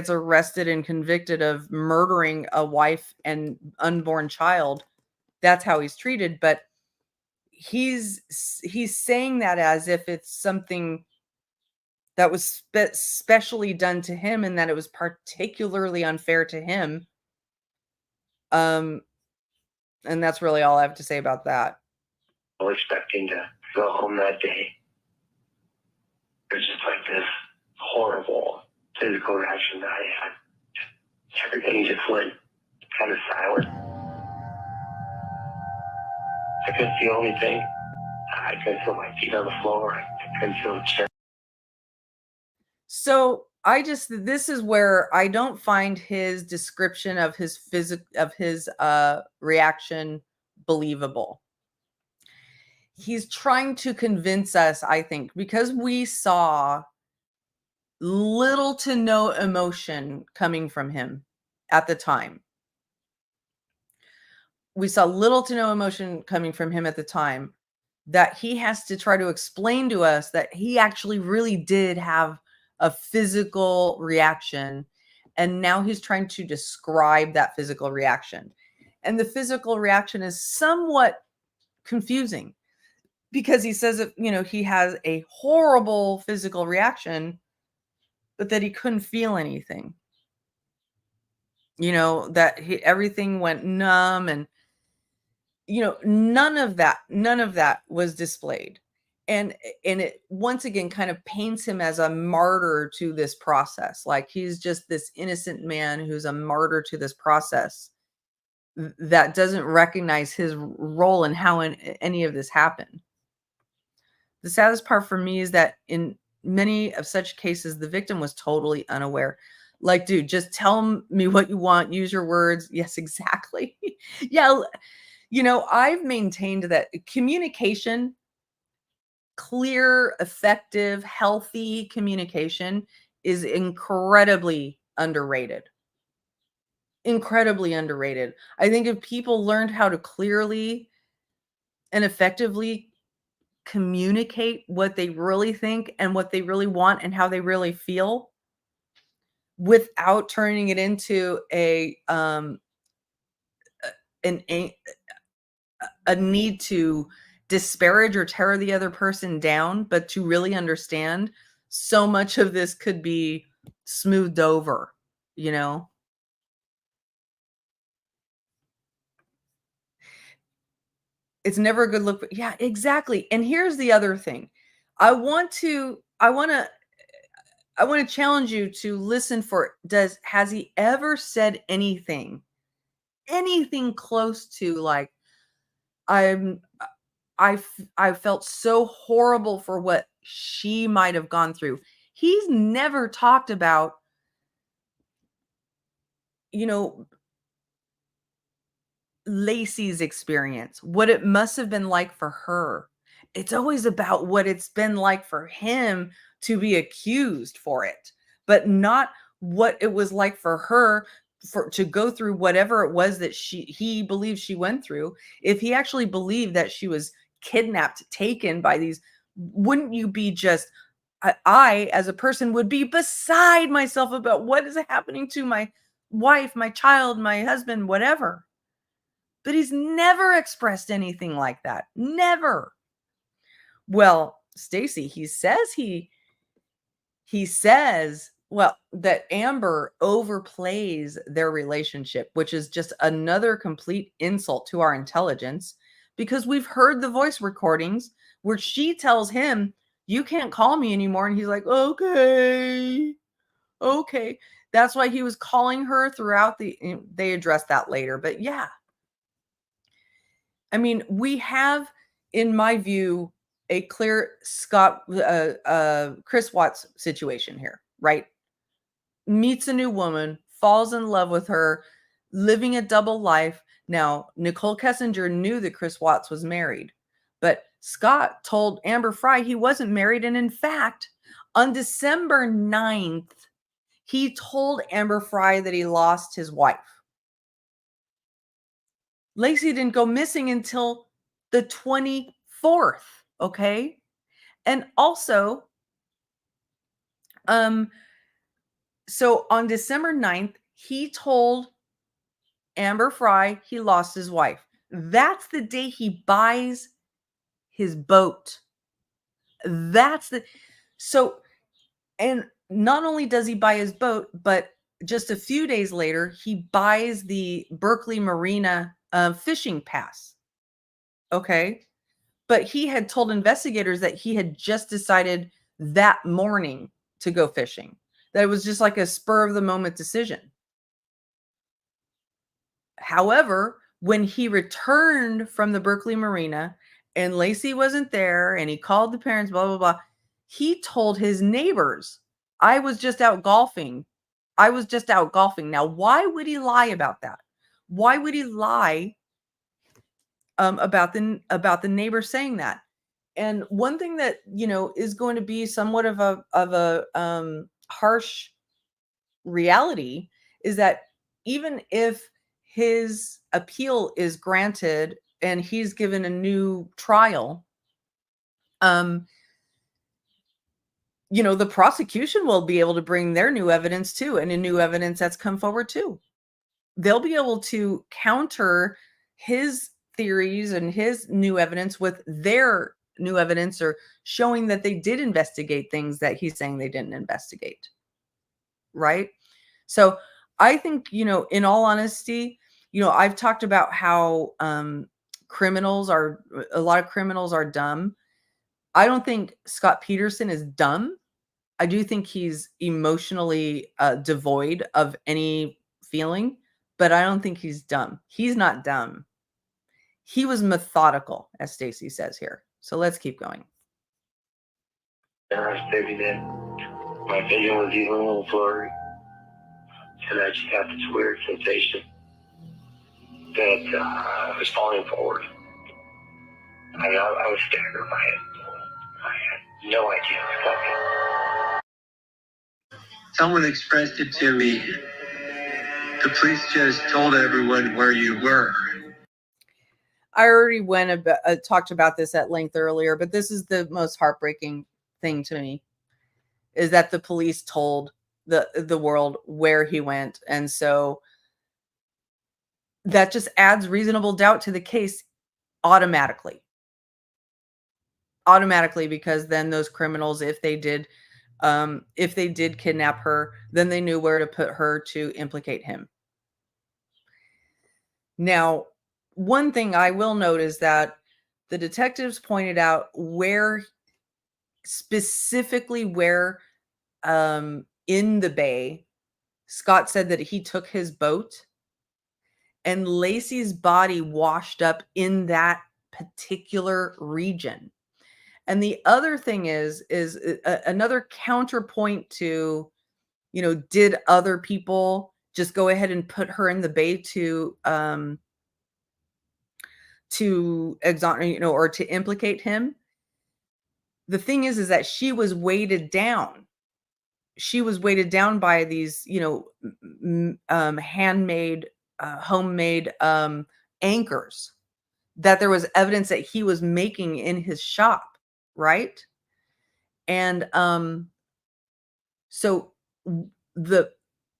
arrested and convicted of murdering a wife and unborn child that's how he's treated. But he's saying that as if it's something that was specially done to him and that it was particularly unfair to him. And that's really all I have to say about that. Expecting to go home that day. It was just like this horrible physical reaction that I had. Everything just went kind of silent. I couldn't feel anything. I couldn't feel my feet on the floor. I couldn't feel the chair. So this is where I don't find his description of his reaction believable. He's trying to convince us, I think, because we saw little to no emotion coming from him at the time. We saw little to no emotion coming from him at the time, that he has to try to explain to us that he actually really did have a physical reaction. And now he's trying to describe that physical reaction. And the physical reaction is somewhat confusing because he says that, he has a horrible physical reaction, but that he couldn't feel anything. That everything went numb and, none of that was displayed. And it once again kind of paints him as a martyr to this process. Like he's just this innocent man who's a martyr to this process that doesn't recognize his role in how any of this happened. The saddest part for me is that in many of such cases, the victim was totally unaware. Like, dude, just tell me what you want. Use your words. Yes, exactly. Yeah. I've maintained that communication, clear, effective, healthy communication is incredibly underrated. Incredibly underrated. I think if people learned how to clearly and effectively communicate what they really think and what they really want and how they really feel without turning it into a need to disparage or tear the other person down, but to really understand, so much of this could be smoothed over, It's never a good look. Yeah, exactly. And here's the other thing. I want to challenge you to listen for, has he ever said anything close to like, I felt so horrible for what she might have gone through. He's never talked about, Laci's experience, what it must have been like for her. It's always about what it's been like for him to be accused for it, but not what it was like for her to go through whatever it was that he believes she went through. If he actually believed that she was kidnapped, taken by these, wouldn't you be just, I as a person would be beside myself about what is happening to my wife, my child, my husband, whatever. But he's never expressed anything like that. Never. Well, Stacy, he says, that Amber overplays their relationship, which is just another complete insult to our intelligence, because we've heard the voice recordings where she tells him, you can't call me anymore. And he's like, okay. That's why he was calling her throughout they addressed that later. But yeah. I mean, we have, in my view, a clear Chris Watts situation here, right? Meets a new woman, falls in love with her, living a double life. Now, Nicole Kessinger knew that Chris Watts was married, but Scott told Amber Fry he wasn't married. And in fact, on December 9th, he told Amber Fry that he lost his wife. Laci didn't go missing until the 24th, okay? And also, so on December 9th, he told Amber Fry he lost his wife. That's the day he buys his boat. That's the so and not only does he buy his boat, but just a few days later, he buys the Berkeley Marina fishing pass. Okay. But he had told investigators that he had just decided that morning to go fishing, that it was just like a spur of the moment decision. However, when he returned from the Berkeley Marina and Laci wasn't there and he called the parents, blah, blah, blah, he told his neighbors, I was just out golfing. I was just out golfing. Now, why would he lie about that? Why would he lie about the neighbor saying that? And one thing that is going to be somewhat of a harsh reality is that even if his appeal is granted and he's given a new trial, the prosecution will be able to bring their new evidence too, and a new evidence that's come forward too. They'll be able to counter his theories and his new evidence with their new evidence, or showing that they did investigate things that he's saying they didn't investigate. Right? So I think, in all honesty, I've talked about how a lot of criminals are dumb. I don't think Scott Peterson is dumb. I do think he's emotionally devoid of any feeling, but I don't think he's dumb. He's not dumb. He was methodical, as Stacy says here. So let's keep going. Every day. My vision was even a little blurry. And I just had this weird sensation that I was falling forward. I was staggered by it. I had no idea what was coming. Someone expressed it to me. The police just told everyone where you were. I already talked about this at length earlier, but this is the most heartbreaking thing to me, is that the police told the world where he went. And so that just adds reasonable doubt to the case automatically, because then those criminals, if they did kidnap her, then they knew where to put her to implicate him. Now, one thing I will note is that the detectives pointed out specifically where in the bay Scott said that he took his boat, and Laci's body washed up in that particular region. And the other thing is another counterpoint to, did other people just go ahead and put her in the bay to exonerate, or to implicate him? The thing is that she was weighted down. She was weighted down by these, handmade, homemade anchors that there was evidence that he was making in his shop, right? And so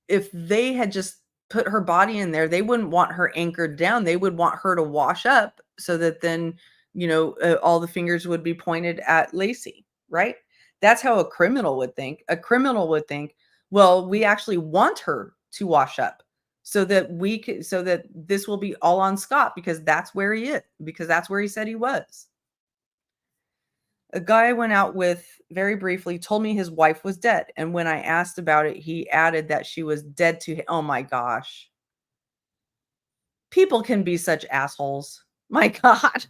if they had just put her body in there, they wouldn't want her anchored down. They would want her to wash up, so that then, all the fingers would be pointed at Laci, right? That's how a criminal would think. A criminal would think, well, we actually want her to wash up, so that this will be all on Scott, because that's where he is, because that's where he said he was. A guy I went out with very briefly told me his wife was dead. And when I asked about it, he added that she was dead to him. Oh my gosh. People can be such assholes. My God.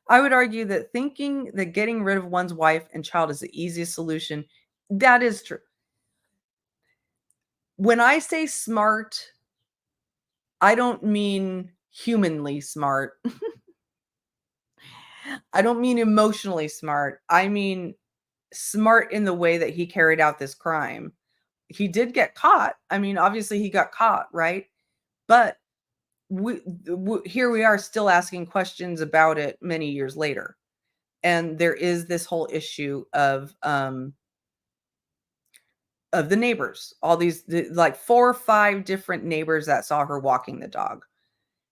I would argue that thinking that getting rid of one's wife and child is the easiest solution, that is true. When I say smart, I don't mean humanly smart. I don't mean emotionally smart. I mean smart in the way that he carried out this crime. He did get caught. I mean, obviously he got caught, right? But here we are still asking questions about it many years later. And there is this whole issue of the neighbors, all these like 4 or 5 different neighbors that saw her walking the dog.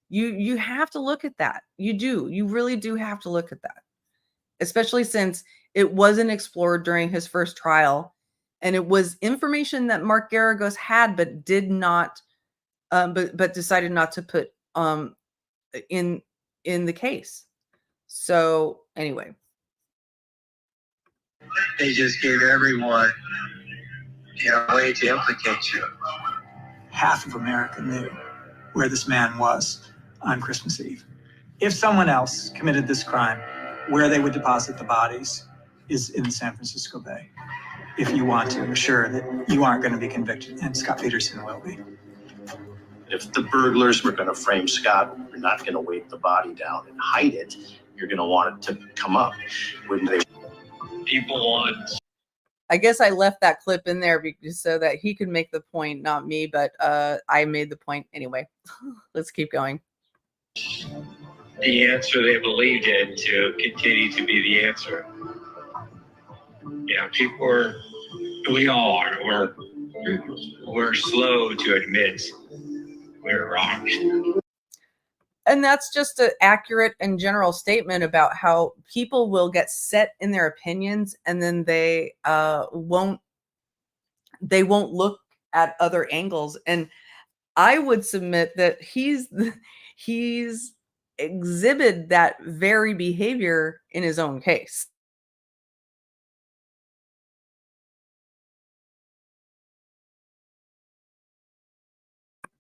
You have to look at that. You really do have to look at that, especially since it wasn't explored during his first trial, and it was information that Mark Garagos had, but did not, but decided not to put in the case. So anyway, They just gave everyone, a way to implicate you. Half of America knew where this man was on Christmas Eve. If someone else committed this crime, where they would deposit the bodies is in the San Francisco Bay. If you want to assure that you aren't going to be convicted, and Scott Peterson will be. If the burglars were going to frame Scott, you're not going to weight the body down and hide it. You're going to want it to come up, wouldn't they? People want. I guess I left that clip in there so that he could make the point, not me, but I made the point anyway. Let's keep going. The answer they believed in to continue to be the answer. We all are. We're slow to admit we're wrong. And that's just an accurate and general statement about how people will get set in their opinions, and then they won't look at other angles. And I would submit that he's exhibited that very behavior in his own case.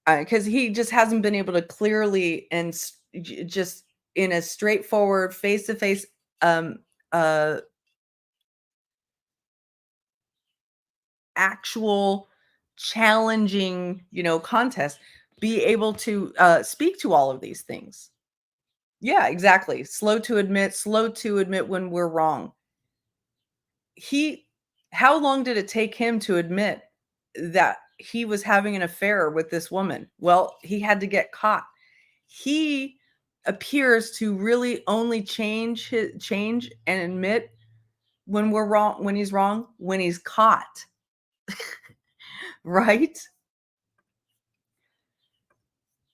Because he just hasn't been able to clearly and just in a straightforward, face-to-face, actual challenging, contest, be able to speak to all of these things. Yeah, exactly. Slow to admit when we're wrong. How long did it take him to admit that he was having an affair with this woman? Well, he had to get caught. He appears to really only change and admit when we're wrong, when he's wrong, when he's caught. Right?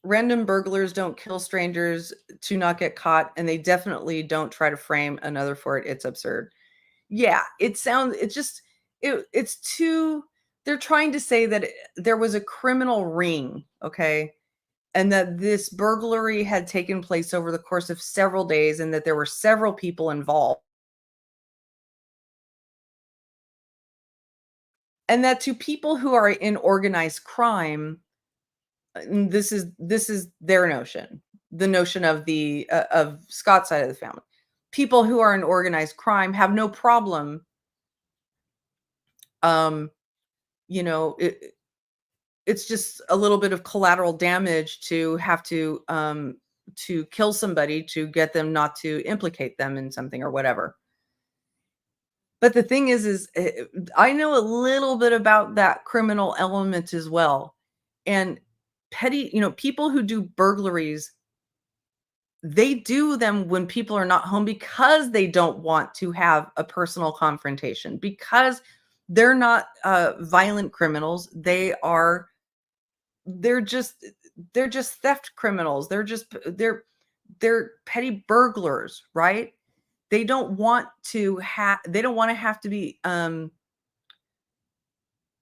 Random burglars don't kill strangers to not get caught, and they definitely don't try to frame another for it. It's absurd. Yeah, it's too, they're trying to say that there was a criminal ring, okay? And that this burglary had taken place over the course of several days, and that there were several people involved. And that to people who are in organized crime, this is their notion, the notion of the of Scott's side of the family. People who are in organized crime have no problem, it's just a little bit of collateral damage to have to kill somebody to get them not to implicate them in something or whatever. But the thing is I know a little bit about that criminal element as well. And petty, people who do burglaries, they do them when people are not home because they don't want to have a personal confrontation, because they're not violent criminals. They're just theft criminals. They're petty burglars, right? They don't want to have to be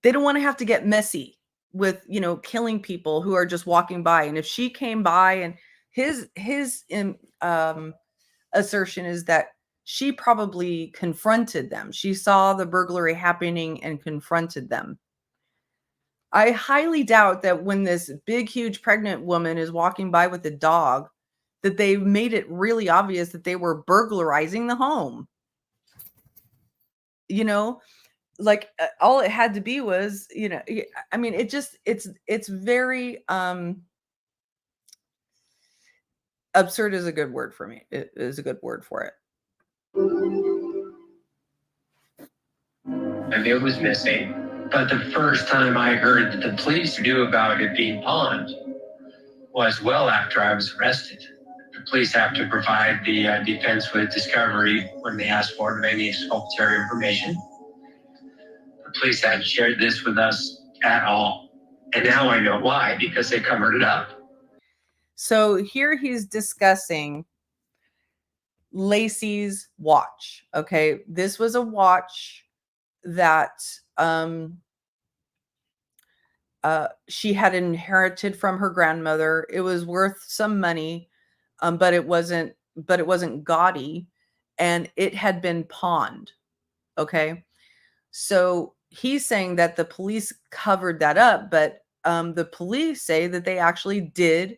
they don't want to have to get messy with, killing people who are just walking by. And if she came by, and his assertion is that she probably confronted them. She saw the burglary happening and confronted them. I highly doubt that when this big, huge pregnant woman is walking by with a dog, that they made it really obvious that they were burglarizing the home. Like all it had to be was, I mean, it's very absurd is a good word for me. It is a good word for it. I knew it was missing, but the first time I heard that the police knew about it being pawned was well after I was arrested. The police have to provide the defense with discovery when they ask for any exculpatory information. The police hadn't shared this with us at all. And now I know why, because they covered it up. So here he's discussing Laci's watch. Okay, this was a watch that she had inherited from her grandmother. It was worth some money, but it wasn't gaudy, and it had been pawned. Okay, so he's saying that the police covered that up, but the police say that they actually did.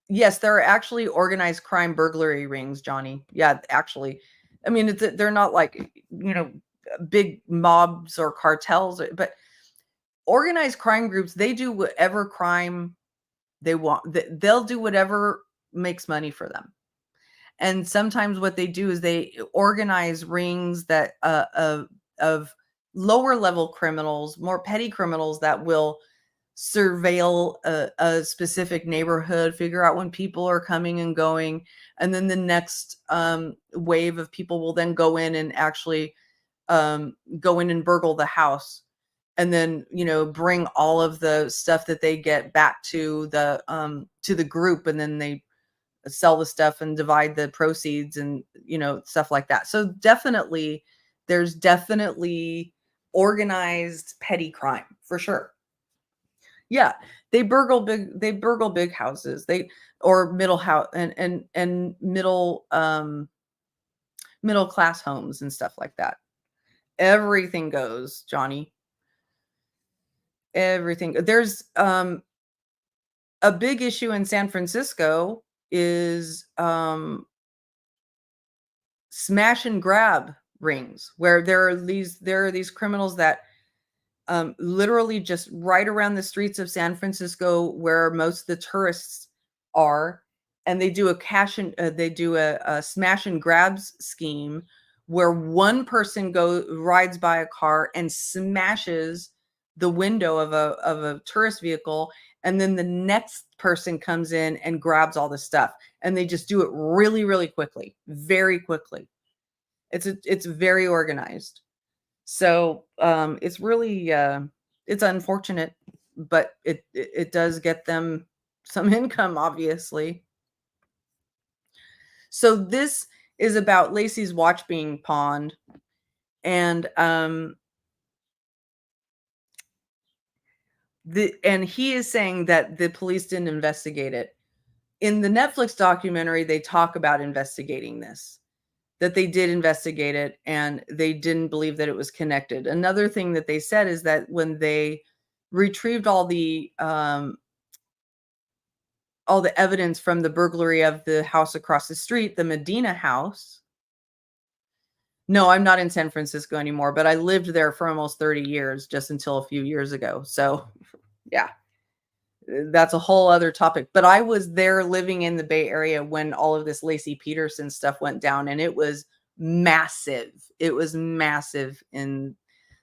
Yes, there are actually organized crime burglary rings, Johnny. Yeah, actually. I mean, they're not like, big mobs or cartels, but organized crime groups, they do whatever crime they want. They'll do whatever makes money for them. And sometimes what they do is they organize rings that of lower level criminals, more petty criminals that will surveil a specific neighborhood, figure out when people are coming and going, and then the next wave of people will then go in and actually go in and burgle the house, and then bring all of the stuff that they get back to the group, and then they sell the stuff and divide the proceeds and stuff like that. So there's definitely organized petty crime for sure. Yeah, they burgle big houses. Or middle house and middle class homes and stuff like that. Everything goes, Johnny. Everything. There's a big issue in San Francisco is smash and grab rings, where there are these criminals that literally just right around the streets of San Francisco, where most of the tourists are, and they do a smash and grabs scheme where one person rides by a car and smashes the window of a tourist vehicle, and then the next person comes in and grabs all the stuff, and they just do it really, really quickly, very quickly. It's very organized. So it's really it's unfortunate, but it does get them some income, obviously. So this is about Laci's watch being pawned, and he is saying that the police didn't investigate it. In the Netflix documentary, they talk about investigating this, that they did investigate it, and they didn't believe that it was connected. Another thing that they said is that when they retrieved all the evidence from the burglary of the house across the street, the Medina house. No, I'm not in San Francisco anymore, but I lived there for almost 30 years, just until a few years ago. So yeah, that's a whole other topic. But I was there living in the Bay Area when all of this Laci Peterson stuff went down, and it was massive. It was massive in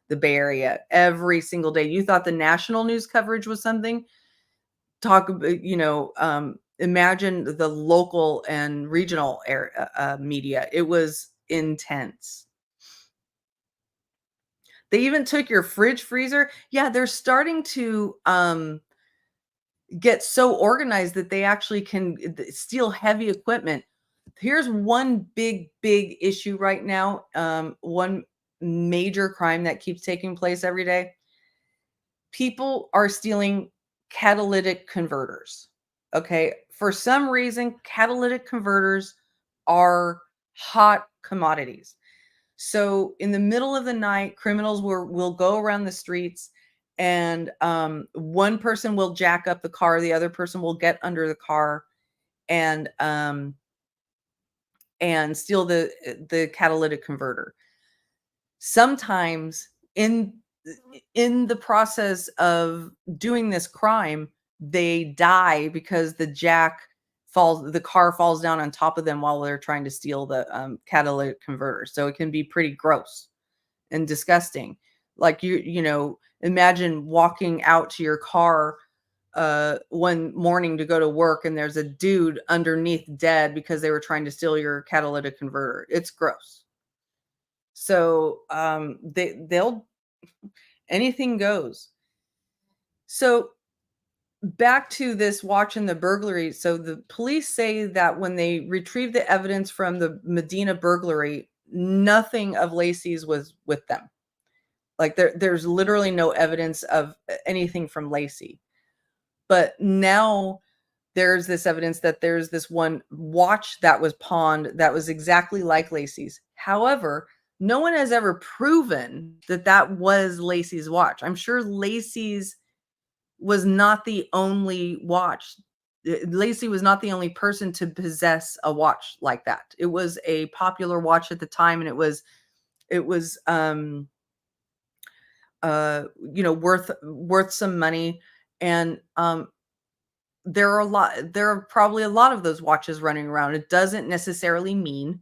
the Bay Area every single day. You thought the national news coverage was something? Talk about, imagine the local and regional media. It was intense. They even took your fridge, freezer. Yeah, they're starting to get so organized that they actually can steal heavy equipment. Here's one big issue right now. One major crime that keeps taking place every day. People are stealing catalytic converters. Okay. For some reason, catalytic converters are hot commodities. So in the middle of the night, criminals will go around the streets, and one person will jack up the car. The other person will get under the car and steal the catalytic converter. Sometimes in the process of doing this crime, they die because the car falls down on top of them while they're trying to steal the catalytic converter. So it can be pretty gross and disgusting. Like imagine walking out to your car one morning to go to work, and there's a dude underneath dead because they were trying to steal your catalytic converter. It's gross. So they'll anything goes. So back to this watch and the burglary. So the police say that when they retrieved the evidence from the Medina burglary, nothing of Laci's was with them. Like there's literally no evidence of anything from Laci. But now there's this evidence that there's this one watch that was pawned that was exactly like Laci's. However, no one has ever proven that that was Laci's watch. I'm sure Laci's was not the only watch. Laci was not the only person to possess a watch like that. It was a popular watch at the time, and it was worth some money. And there are probably a lot of those watches running around. It doesn't necessarily mean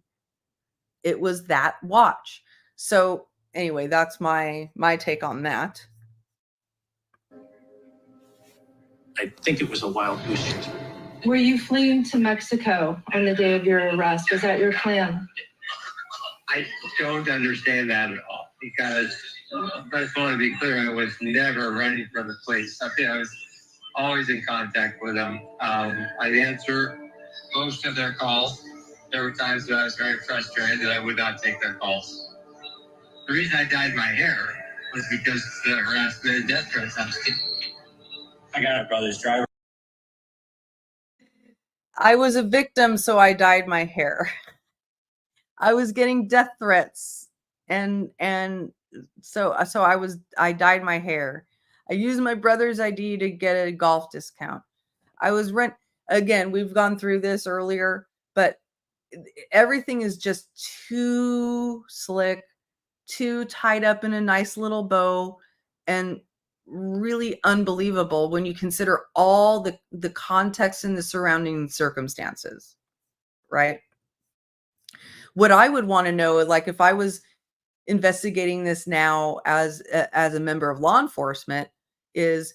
it was that watch. So anyway, that's my take on that. I think it was a wild goose chase. Were you fleeing to Mexico on the day of your arrest? Was that your plan? I don't understand that at all, because I just want to be clear, I was never running from the police. I mean, I was always in contact with them. I'd answer most of their calls. There were times that I was very frustrated that I would not take their calls. The reason I dyed my hair was because of the harassment and death threats I was getting. I got a brother's driver. I was a victim, so I dyed my hair. I was getting death threats, and so I dyed my hair. I used my brother's ID to get a golf discount. I was again, we've gone through this earlier, but everything is just too slick, too tied up in a nice little bow, and really unbelievable when you consider all the context and the surrounding circumstances, right? What I would want to know, like if I was investigating this now as a member of law enforcement, is,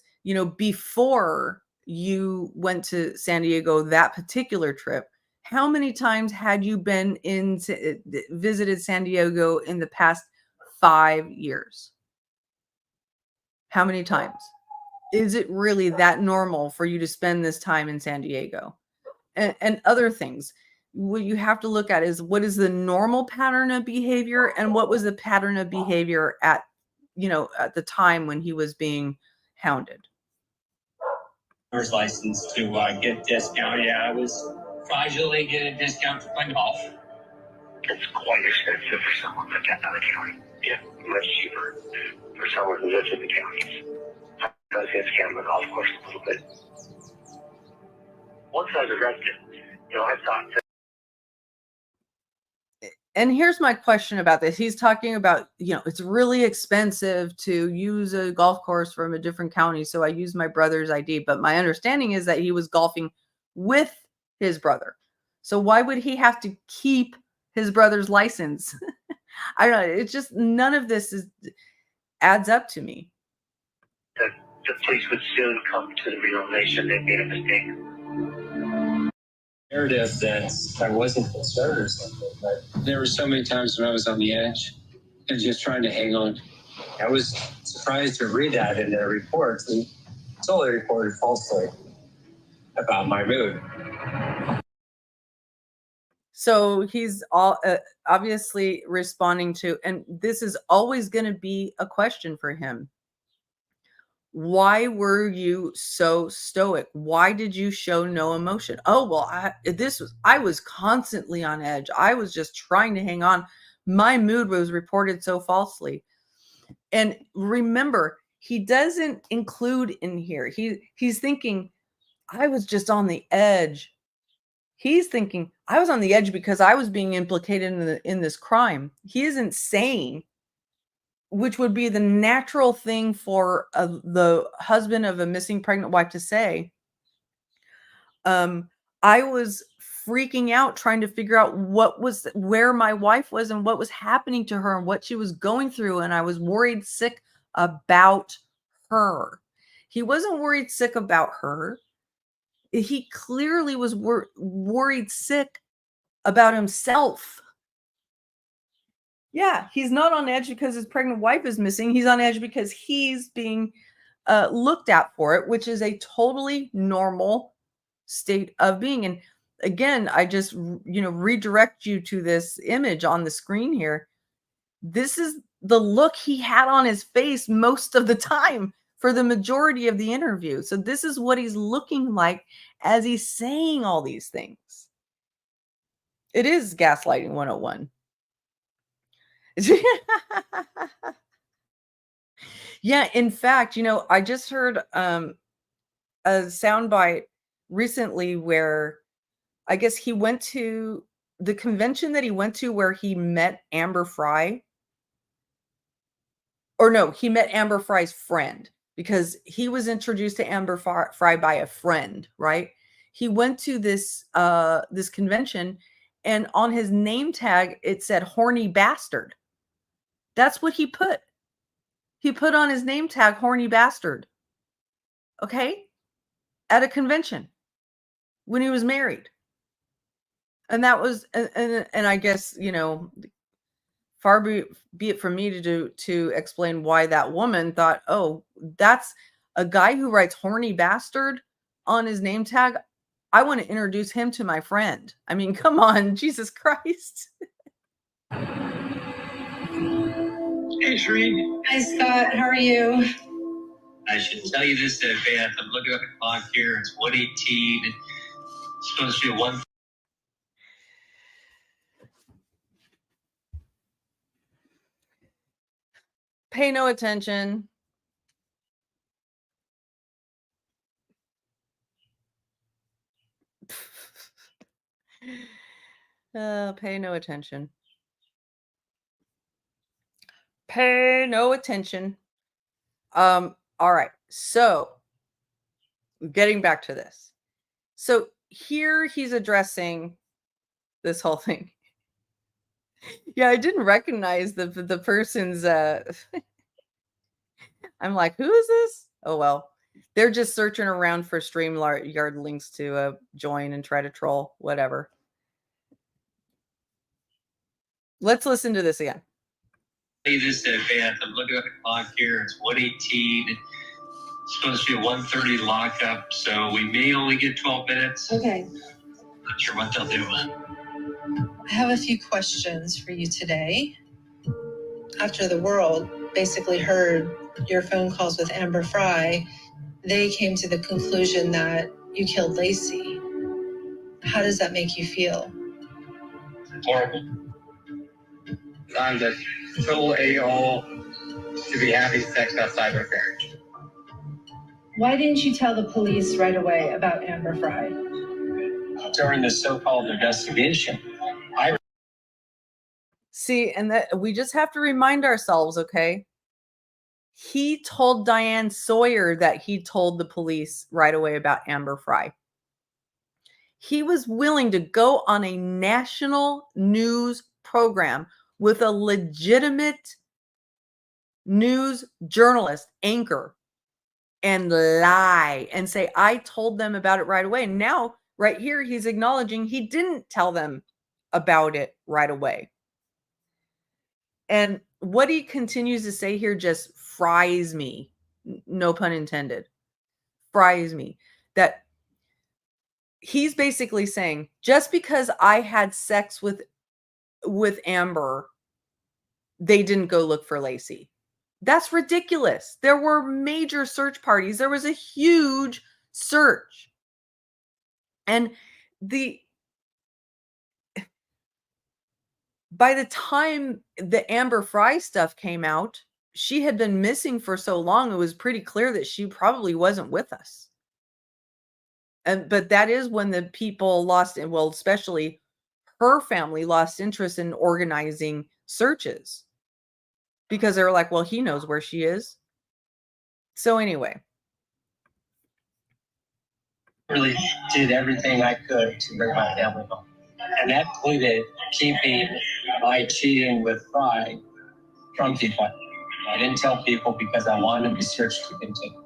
before you went to San Diego that particular trip, how many times had you been visited San Diego in the past 5 years? How many times? Is it really that normal for you to spend this time in San Diego? And other things. What you have to look at is, what is the normal pattern of behavior, and what was the pattern of behavior at the time when he was being hounded. License to get discount. Yeah, I was fraudulently getting a discount to play golf. It's quite expensive for someone like that out of the county. Yeah, much cheaper for someone who lives in the counties. I was going to scam the golf course a little bit. Once I was arrested, I thought that. And here's my question about this. He's talking about, it's really expensive to use a golf course from a different county, so I used my brother's ID. But my understanding is that he was golfing with his brother. So why would he have to keep his brother's license? I don't know. It's just, none of this adds up to me. The police would soon come to the realization they made a mistake. Narrative that I wasn't concerned or something, but there were so many times when I was on the edge and just trying to hang on. I was surprised to read that in their reports, and solely reported falsely about my mood. So he's all obviously responding to, and this is always going to be a question for him. Why were you so stoic? Why did you show no emotion? Oh, well, I was constantly on edge. I was just trying to hang on. My mood was reported so falsely. And remember, he doesn't include in here. He's thinking, I was just on the edge. He's thinking, I was on the edge because I was being implicated in this crime. He isn't saying, which would be the natural thing for the husband of a missing pregnant wife to say, I was freaking out trying to figure out where my wife was and what was happening to her and what she was going through. And I was worried sick about her. He wasn't worried sick about her. He clearly was worried sick about himself. Yeah, he's not on edge because his pregnant wife is missing. He's on edge because he's being looked at for it, which is a totally normal state of being. And again, I just, redirect you to this image on the screen here. This is the look he had on his face most of the time for the majority of the interview. So this is what he's looking like as he's saying all these things. It is gaslighting 101. Yeah, in fact, I just heard a soundbite recently where I guess he went to the convention that he went to where he met Amber Fry. Or no, he met Amber Fry's friend because he was introduced to Amber Fry by a friend, right? He went to this convention, and on his name tag it said horny bastard. That's what he put. He put on his name tag horny bastard. Okay? At a convention when he was married. And that was and I guess, far be it from me to explain why that woman thought, oh, that's a guy who writes horny bastard on his name tag. I want to introduce him to my friend. I mean, come on, Jesus Christ. Hey, Shereen. Hi, Scott. How are you? I should tell you this in advance. I'm looking at the clock here. It's 1:18. It's supposed to be 1. Pay no attention. Pay no attention. Pay no attention. All right. So getting back to this. So here he's addressing this whole thing. Yeah, I didn't recognize the person's I'm like, who is this? Oh well. They're just searching around for StreamYard links to join and try to troll, whatever. Let's listen to this again. This in advance. I'm looking at the clock here. It's 1:18. It's supposed to be a 1:30 lockup, so we may only get 12 minutes. Okay. Not sure what they'll do. I have a few questions for you today. After the world basically heard your phone calls with Amber Fry, they came to the conclusion that you killed Laci. How does that make you feel? Horrible. I'm the total a-hole to be having sex outside my marriage. Why didn't you tell the police right away about Amber Fry? During the so-called investigation, See, and that we just have to remind ourselves, okay? He told Diane Sawyer that he told the police right away about Amber Fry. He was willing to go on a national news program with a legitimate news journalist, anchor, and lie and say, I told them about it right away. And now, right here, he's acknowledging he didn't tell them about it right away. And what he continues to say here just fries me, no pun intended, fries me, that he's basically saying, just because I had sex with Amber, they didn't go look for Laci. That's ridiculous. There were major search parties. There was a huge search. And by the time the Amber Fry stuff came out, she had been missing for so long, it was pretty clear that she probably wasn't with us. But that is when the people lost, well, especially her family lost interest in organizing searches because they were like, well, he knows where she is. So anyway. really did everything I could to bring my family home. And that included keeping my cheating with Fry from people. I didn't tell people because I wanted the search to continue.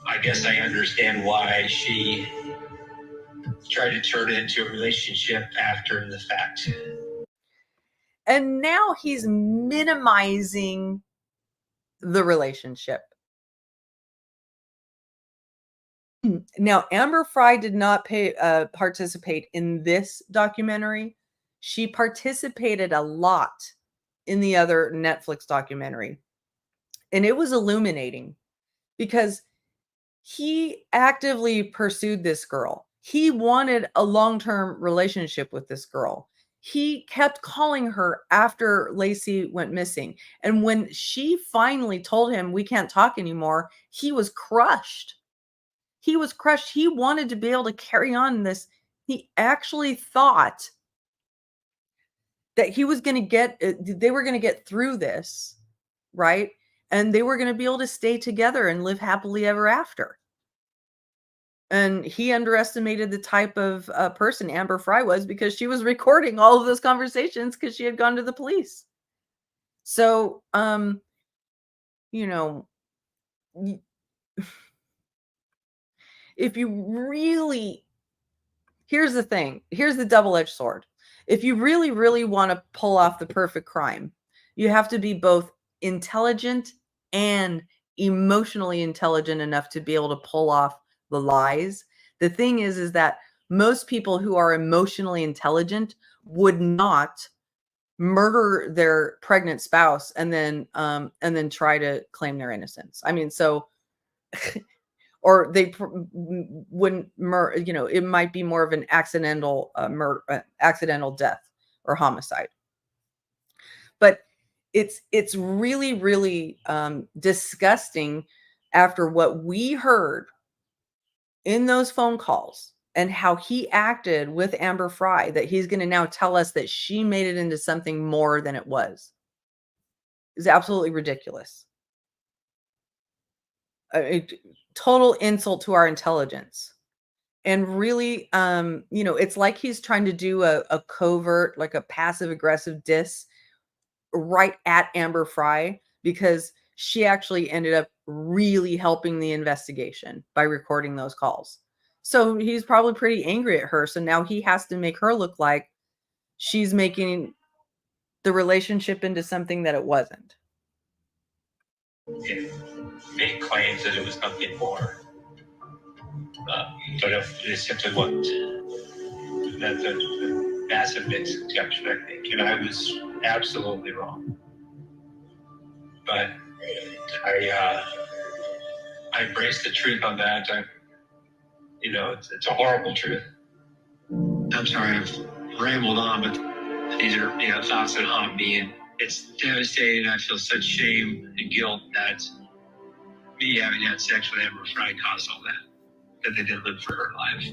I guess I understand why she tried to turn it into a relationship after the fact. And now he's minimizing the relationship. Now, Amber Fry did not participate in this documentary. She participated a lot in the other Netflix documentary. And it was illuminating because he actively pursued this girl. He wanted a long-term relationship with this girl. He kept calling her after Laci went missing. And when she finally told him, we can't talk anymore, he was crushed. He was crushed. He wanted to be able to carry on this. He actually thought that he was going to they were going to get through this, right? And they were going to be able to stay together and live happily ever after. And he underestimated the type of person Amber Fry was, because she was recording all of those conversations because she had gone to the police. So, you know, if you really, here's the thing, here's the double-edged sword. If you really, really want to pull off the perfect crime, you have to be both intelligent and emotionally intelligent enough to be able to pull off the lies. The thing is that most people who are emotionally intelligent would not murder their pregnant spouse and then try to claim their innocence. I mean, so or they wouldn't it might be more of an accidental accidental death or homicide. But it's really, really disgusting after what we heard in those phone calls and how he acted with Amber Fry, that he's going to now tell us that she made it into something more than it was. It's absolutely ridiculous. Total insult to our intelligence. And really, it's like he's trying to do a covert, like a passive aggressive diss right at Amber Fry, because she actually ended up really helping the investigation by recording those calls. So he's probably pretty angry at her. So now he has to make her look like she's making the relationship into something that it wasn't. If fake claims that it was nothing more, but if it simply wasn't, that's a massive misconception, I think, and I was absolutely wrong. But I embrace the truth on that. It's a horrible truth. I'm sorry, I've rambled on, but these are thoughts that haunt me, and it's devastating. I feel such shame and guilt that me having had sex with Amber Fry caused all that they didn't live for her life.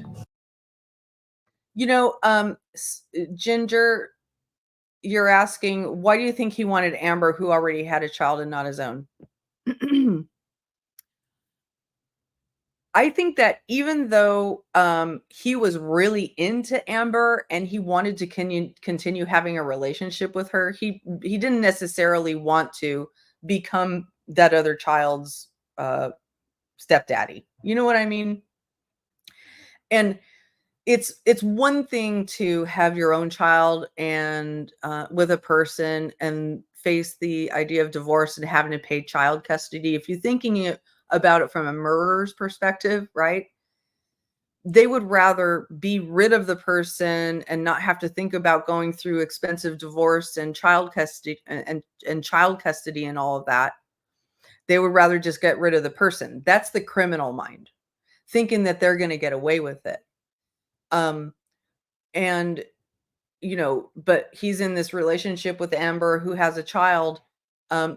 Ginger, you're asking, why do you think he wanted Amber, who already had a child, and not his own? I think that even though he was really into Amber and he wanted to continue having a relationship with her, he didn't necessarily want to become that other child's stepdaddy. You know what I mean? And it's one thing to have your own child and with a person and face the idea of divorce and having to pay child custody. If you're thinking about it from a murderer's perspective, right? They would rather be rid of the person and not have to think about going through expensive divorce and child custody and child custody and all of that. They would rather just get rid of the person. That's the criminal mind, thinking that they're going to get away with it. And but he's in this relationship with Amber, who has a child.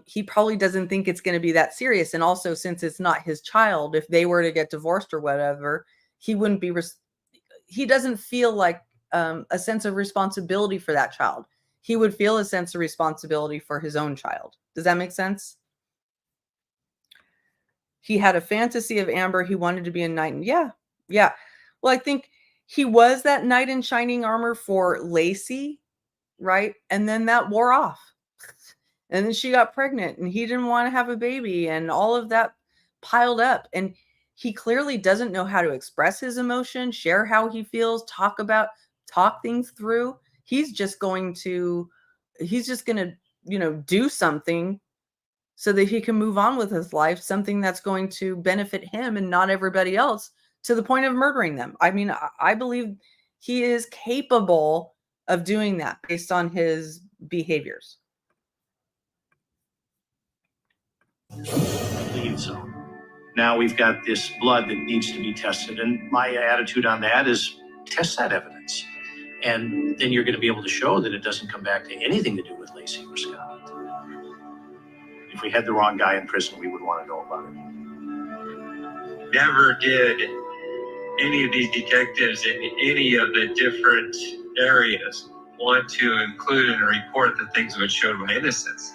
He probably doesn't think it's going to be that serious. And also, since it's not his child, if they were to get divorced or whatever, he wouldn't be, he doesn't feel like a sense of responsibility for that child. He would feel a sense of responsibility for his own child. Does that make sense? He had a fantasy of Amber. He wanted to be a knight. And yeah. Well, I think he was that knight in shining armor for Laci, right? And then that wore off. And then she got pregnant and he didn't want to have a baby, and all of that piled up. And he clearly doesn't know how to express his emotion, share how he feels, talk things through. He's just going to, do something so that he can move on with his life, something that's going to benefit him and not everybody else, to the point of murdering them. I mean, I believe he is capable of doing that based on his behaviors. I believe so. Now we've got this blood that needs to be tested, and my attitude on that is test that evidence. And then you're going to be able to show that it doesn't come back to anything to do with Laci or Scott. If we had the wrong guy in prison, we would want to know about it. Never did any of these detectives in any of the different areas want to include in a report the things which showed my innocence.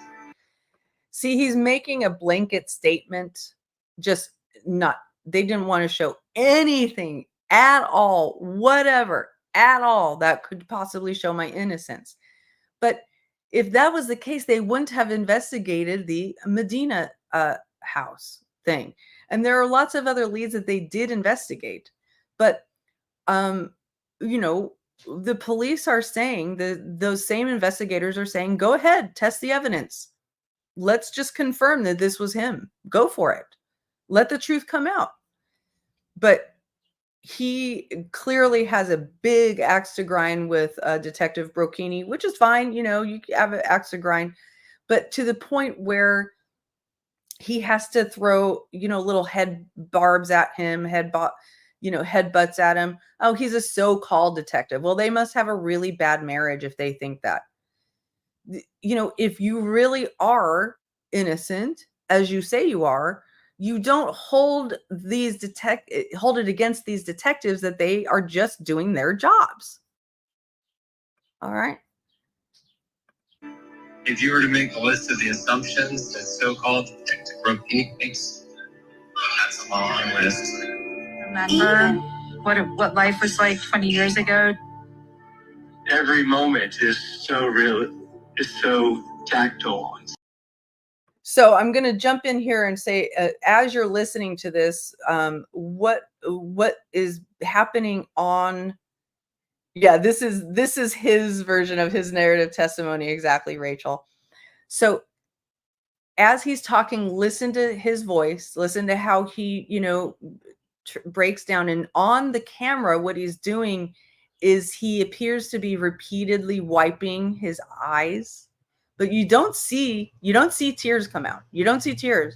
See, he's making a blanket statement. Just not, they didn't want to show anything at all, whatever, at all that could possibly show my innocence. But if that was the case, they wouldn't have investigated the Medina house thing. And there are lots of other leads that they did investigate. But, you know, the police are saying, those same investigators are saying, go ahead, test the evidence. Let's just confirm that this was him. Go for it. Let the truth come out. But he clearly has a big axe to grind with Detective Brocchini, which is fine. You know, you have an axe to grind, but to the point where he has to throw, you know, little head barbs at him, headbutts at him. Oh, he's a so-called detective. Well, they must have a really bad marriage if they think that. You know, if you really are innocent, as you say you are, you don't hold it against these detectives that they are just doing their jobs. All right. If you were to make a list of the assumptions that so-called Detective Brocchini makes, that's a long list. Remember what life was like 20 years ago? Every moment is so real, is so tactile. So I'm going to jump in here and say, as you're listening to this, what is happening on? Yeah, this is his version of his narrative testimony. Exactly, Rachel. So as he's talking, listen to his voice, listen to how he, you know, breaks down. And on the camera, what he's doing is he appears to be repeatedly wiping his eyes. But you don't see tears come out. You don't see tears.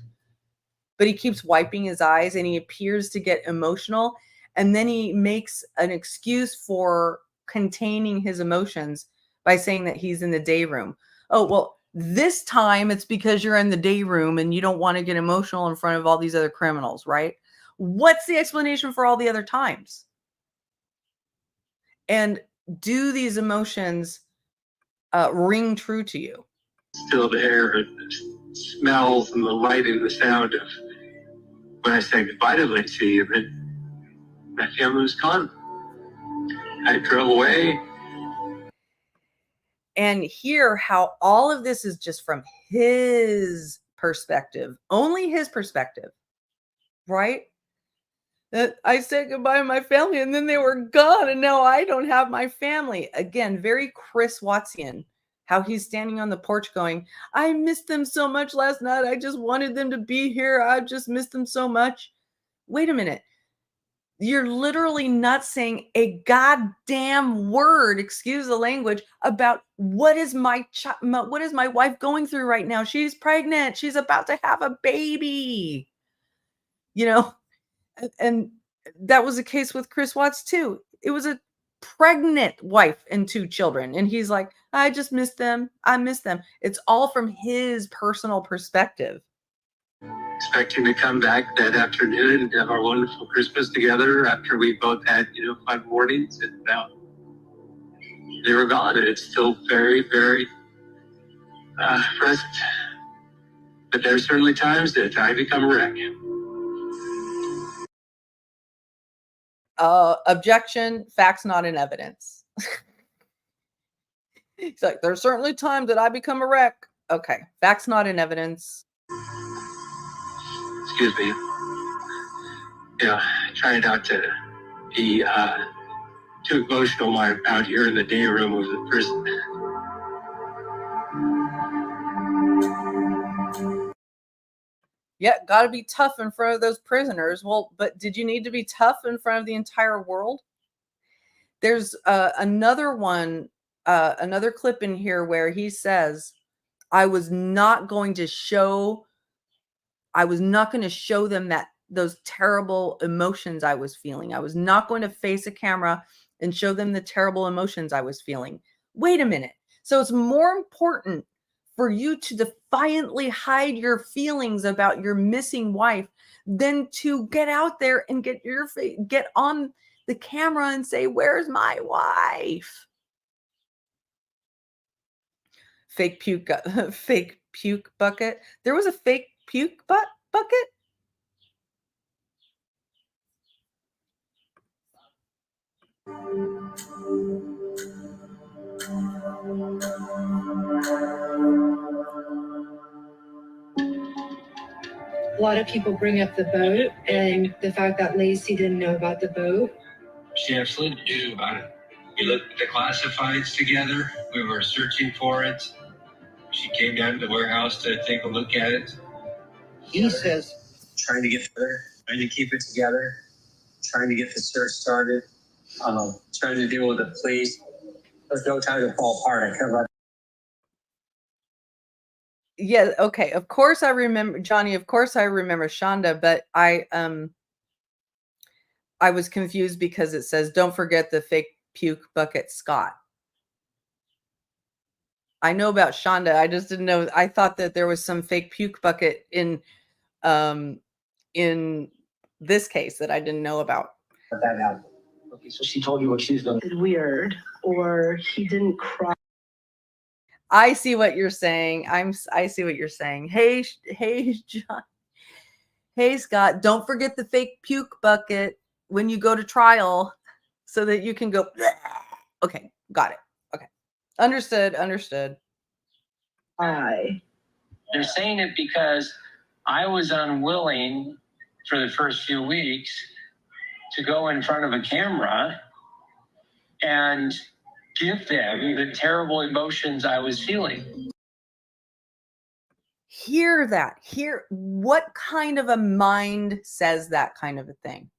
But he keeps wiping his eyes and he appears to get emotional. And then he makes an excuse for containing his emotions by saying that he's in the day room. Oh, well, this time it's because you're in the day room and you don't want to get emotional in front of all these other criminals, right? What's the explanation for all the other times? And do these emotions ring true to you? Still the air and the smells and the light and the sound of when I say goodbye to Laci, and then my family was gone. I drove away. And hear how all of this is just from his perspective, only his perspective, right? That I said goodbye to my family and then they were gone and now I don't have my family. Again, very Chris Wattsian. How he's standing on the porch going, I missed them so much last night. I just wanted them to be here. I just missed them so much. Wait a minute. You're literally not saying a goddamn word, excuse the language, about what is my wife going through right now. She's pregnant. She's about to have a baby. You know, and that was the case with Chris Watts too. It was a pregnant wife and 2 children. And he's like, I just miss them. I miss them. It's all from his personal perspective. Expecting to come back that afternoon and have our wonderful Christmas together after we both had, 5 mornings, and now they were gone. And it's still very, very present. But there's certainly times that I become a wreck. Objection, facts not in evidence. He's like, there's certainly times that I become a wreck. Okay, facts not in evidence. Excuse me. Trying not to be too emotional while I'm out here in the day room of the prison. Yeah, got to be tough in front of those prisoners. Well, but did you need to be tough in front of the entire world? There's another one, another clip in here where he says, I was not going to show them that those terrible emotions I was feeling. I was not going to face a camera and show them the terrible emotions I was feeling. Wait a minute. So it's more important for you to defiantly hide your feelings about your missing wife than to get out there and get on the camera and say, "Where's my wife?" Fake puke, fake puke bucket. There was a fake puke bucket. A lot of people bring up the boat and the fact that Laci didn't know about the boat. She absolutely knew about it. We looked at the classifieds together. We were searching for it. She came down to the warehouse to take a look at it. He says, trying to get together, trying to keep it together, trying to get the search started, trying to deal with the police. There's no time to fall apart. I care about. Yeah, okay. Of course I remember Johnny, of course I remember Shonda, but I was confused because it says don't forget the fake puke bucket Scott. I know about Shonda. I just didn't know. I thought that there was some fake puke bucket in this case that I didn't know about. That happened. Okay, so she told you what she's doing. Weird, or he didn't cry. I see what you're saying. I see what you're saying. Hey, John. Hey, Scott, don't forget the fake puke bucket when you go to trial so that you can go. Okay, got it. Okay. Understood. Why? They're saying it because I was unwilling for the first few weeks to go in front of a camera and give them the terrible emotions I was feeling. Hear that. Hear what kind of a mind says that kind of a thing.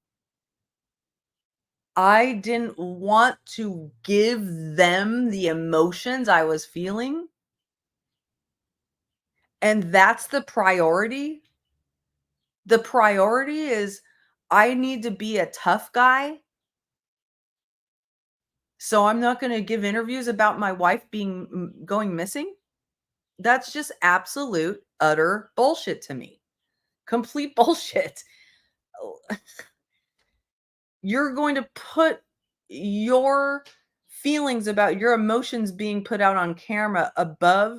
I didn't want to give them the emotions I was feeling. And that's the priority. The priority is I need to be a tough guy. So I'm not going to give interviews about my wife going missing. That's just absolute, utter bullshit to me. Complete bullshit. You're going to put your feelings about your emotions being put out on camera above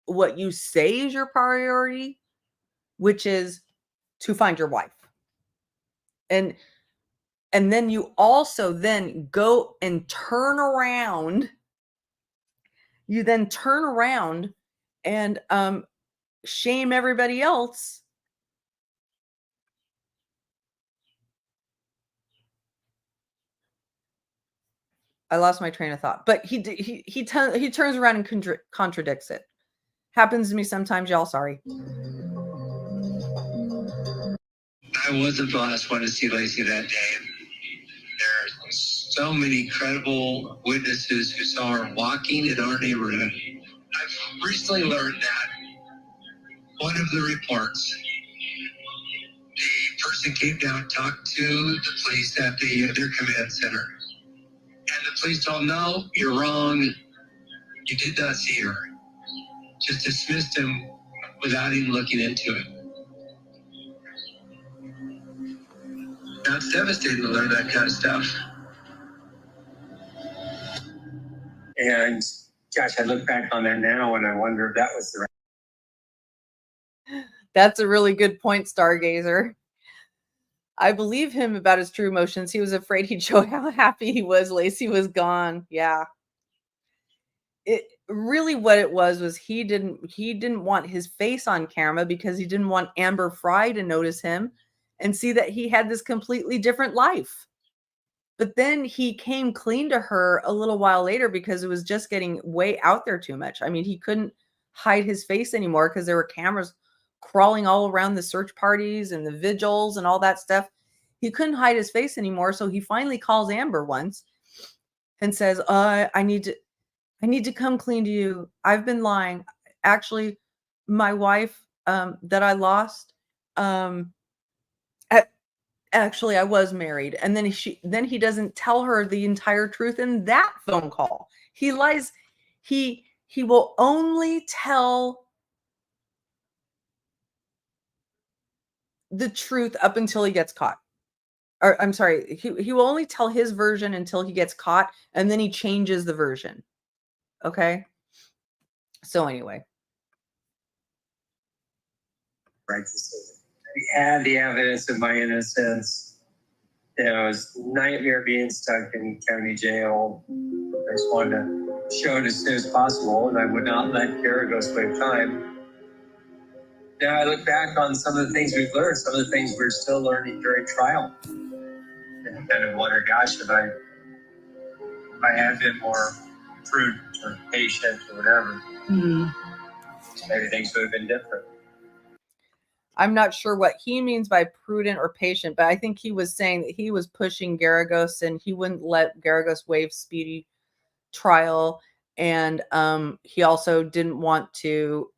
what you say is your priority, which is to find your wife. And then you also then go and turn around. You then turn around and shame everybody else. I lost my train of thought, but he turns around and contradicts it. Happens to me sometimes, y'all. Sorry. I wasn't the last one to see Laci that day. There are so many credible witnesses who saw her walking in our neighborhood. I've recently learned that one of the reports, the person came down, talked to the police at their command center. And the police told him, no, you're wrong. You did not see her. Just dismissed him without even looking into it. Now it's devastating to learn that kind of stuff. And gosh, I look back on that now and I wonder if that was the right. That's a really good point, Stargazer. I believe him about his true emotions. He was afraid he'd show how happy he was. Laci was gone. Yeah. It really what it was he didn't want his face on camera because he didn't want Amber Fry to notice him and see that he had this completely different life. But then he came clean to her a little while later because it was just getting way out there too much. I mean, he couldn't hide his face anymore because there were cameras crawling all around the search parties and the vigils and all that stuff. He couldn't hide his face anymore, so he finally calls Amber once and says, I need to come clean to you. I've been lying. Actually, my wife that I lost, actually I was married. And then he doesn't tell her the entire truth in that phone call. He lies. He will only tell the truth up until he gets caught. Or I'm sorry, he will only tell his version until he gets caught, and then he changes the version. Okay? So anyway. Right. We had the evidence of my innocence. It was nightmare being stuck in county jail. I just wanted to show it as soon as possible, and I would not let Garagos waste time. Now I look back on some of the things we've learned, some of the things we're still learning during trial, and kind of wonder, gosh, if I had been more prudent or patient or whatever, maybe things would have been different. I'm not sure what he means by prudent or patient, but I think he was saying that he was pushing Garagos and he wouldn't let Garagos waive speedy trial. And he also didn't want to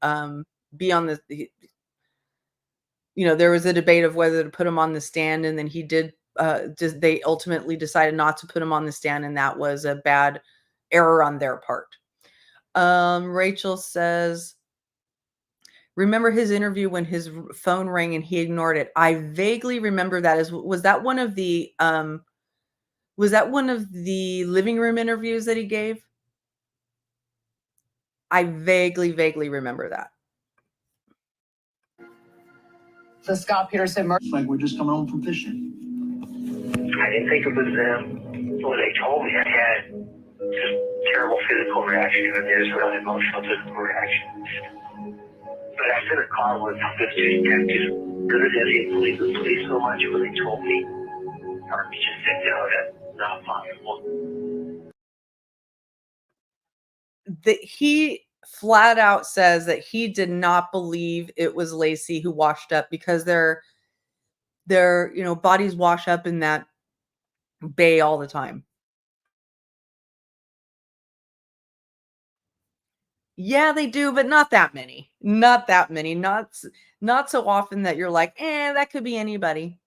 be on the, there was a debate of whether to put him on the stand. And then he did, they ultimately decided not to put him on the stand. And that was a bad error on their part. Rachel says, remember his interview when his phone rang and he ignored it. I vaguely remember that. Was that one of the living room interviews that he gave? I vaguely remember that. The Scott Peterson murder. It's like we're just coming home from fishing. I didn't think it was them. When they told me, I had just terrible physical reaction, and there's really emotional physical reaction. But I sat in a car with 15 detectives because I didn't believe the police so much when they told me. Or just said, that's not possible. He flat out says that he did not believe it was Laci who washed up because their bodies wash up in that bay all the time. Yeah, they do, but not that many. Not that many. Not so often that you're like, that could be anybody.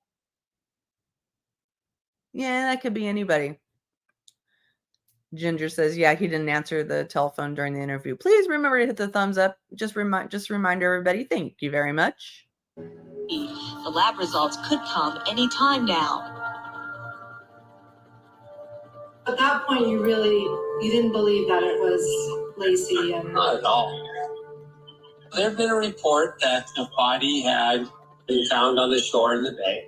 Yeah, that could be anybody. Ginger says, yeah, he didn't answer the telephone during the interview. Please remember to hit the thumbs up. Just remind everybody. Thank you very much. The lab results could come anytime now. At that point, you didn't believe that it was Laci. And Not at all. There had been a report that a body had been found on the shore in the bay.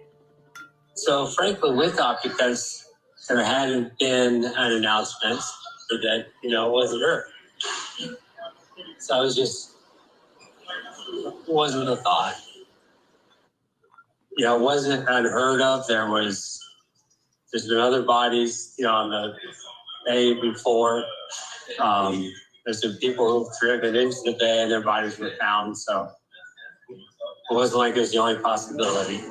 So frankly, we thought because there hadn't been an announcement that, it wasn't her. So I was just, wasn't a thought. It wasn't unheard of. There's been other bodies, on the bay before. There's been people who've driven into the bay and their bodies were found. So it wasn't like it was the only possibility.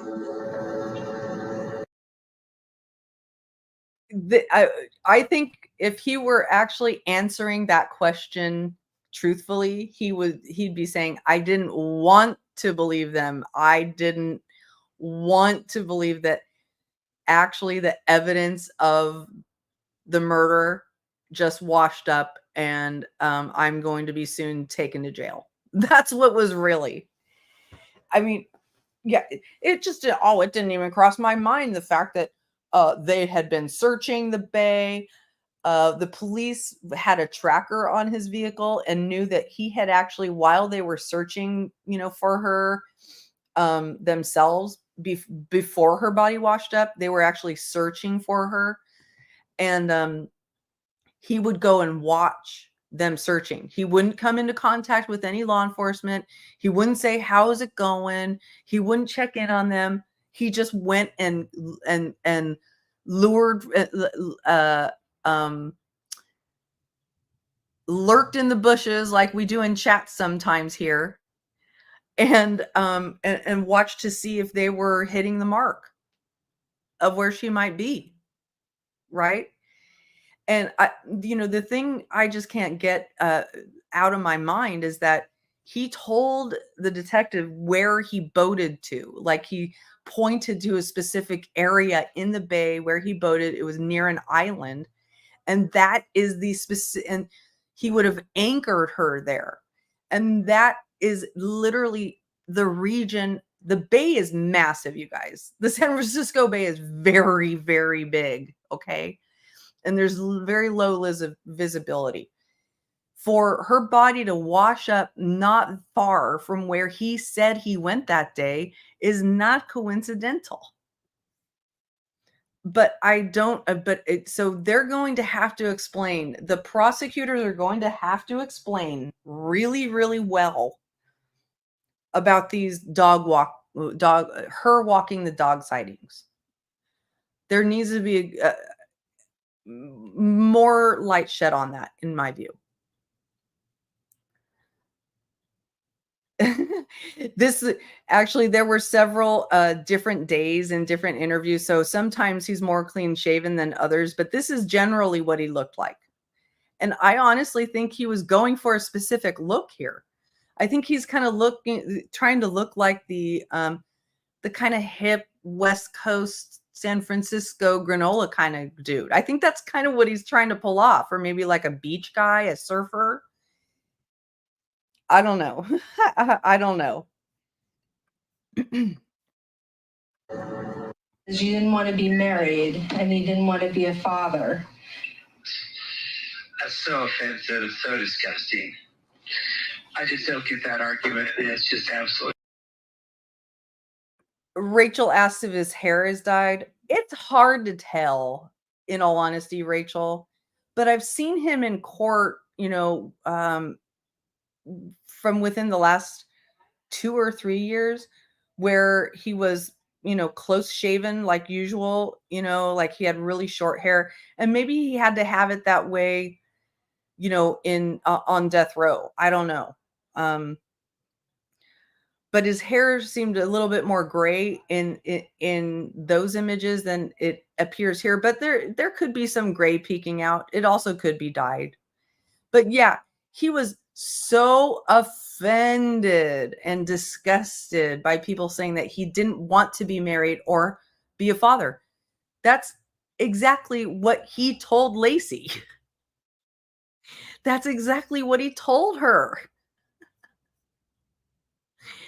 I think if he were actually answering that question truthfully, he'd be saying, I didn't want to believe them. I didn't want to believe that actually the evidence of the murder just washed up and I'm going to be soon taken to jail. That's what was really. I mean, yeah, it didn't even cross my mind, the fact that they had been searching the bay. The police had a tracker on his vehicle and knew that he had actually, while they were searching, for her themselves before her body washed up, they were actually searching for her. And he would go and watch them searching. He wouldn't come into contact with any law enforcement. He wouldn't say, how's it going? He wouldn't check in on them. He just went and lured, lurked in the bushes like we do in chat sometimes here, and watch to see if they were hitting the mark of where she might be, right? And the thing I just can't get out of my mind is that he told the detective where he boated to. Like, he pointed to a specific area in the bay where he boated. It was near an island, and that is the specific, and he would have anchored her there. And that is literally the region. The bay is massive, you guys. The San Francisco Bay is very, very big, okay? And there's very low visibility. For her body to wash up not far from where he said he went that day is not coincidental. But so they're going to have to explain, the prosecutors are going to have to explain really, really well about these her walking the dog sightings. There needs to be more light shed on that, in my view. There were several different days and different interviews. So sometimes he's more clean shaven than others, but this is generally what he looked like. And I honestly think he was going for a specific look here. I think he's kind of trying to look like the kind of hip West Coast San Francisco granola kind of dude. I think that's kind of what he's trying to pull off, or maybe like a beach guy, a surfer. I don't know. I don't know. You didn't want to be married and you didn't want to be a father. That's so offensive and so disgusting. I just don't get that argument. It's just absolutely. Rachel asked if his hair is dyed. It's hard to tell, in all honesty, Rachel. But I've seen him in court, from within the last 2 or 3 years, where he was, close shaven like usual, like he had really short hair, and maybe he had to have it that way, in on death row. I don't know. But his hair seemed a little bit more gray in those images than it appears here. But there could be some gray peeking out. It also could be dyed. But yeah, he was so offended and disgusted by people saying that he didn't want to be married or be a father. That's exactly what he told Laci. That's exactly what he told her.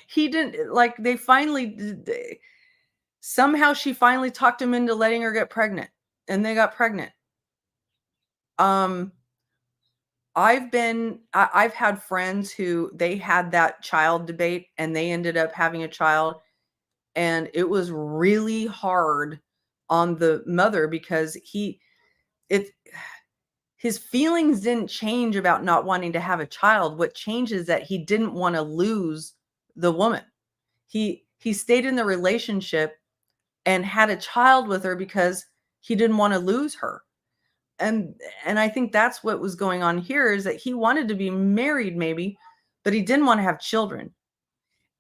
He didn't, like, somehow she finally talked him into letting her get pregnant, and they got pregnant. I've had friends who they had that child debate and they ended up having a child, and it was really hard on the mother because his feelings didn't change about not wanting to have a child. What changed is that he didn't want to lose the woman. He stayed in the relationship and had a child with her because he didn't want to lose her. And I think that's what was going on here, is that he wanted to be married maybe, but he didn't want to have children.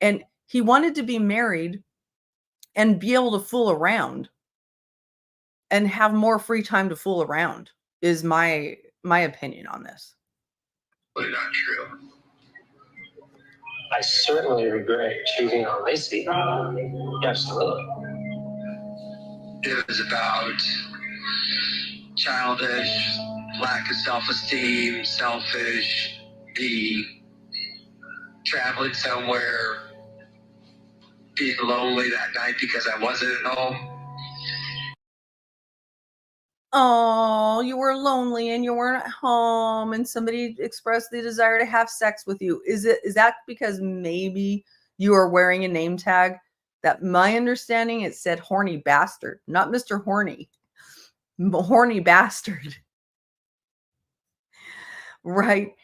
And he wanted to be married and be able to fool around and have more free time to fool around, is my opinion on this. Not true. I certainly regret cheating on Laci. Absolutely. It was about childish, lack of self-esteem, selfish, the traveling somewhere, being lonely that night because I wasn't at home. Oh, you were lonely and you weren't at home and somebody expressed the desire to have sex with you. Is that because maybe you are wearing a name tag that, my understanding, it said horny bastard, not Mr. Horny, horny bastard. Right.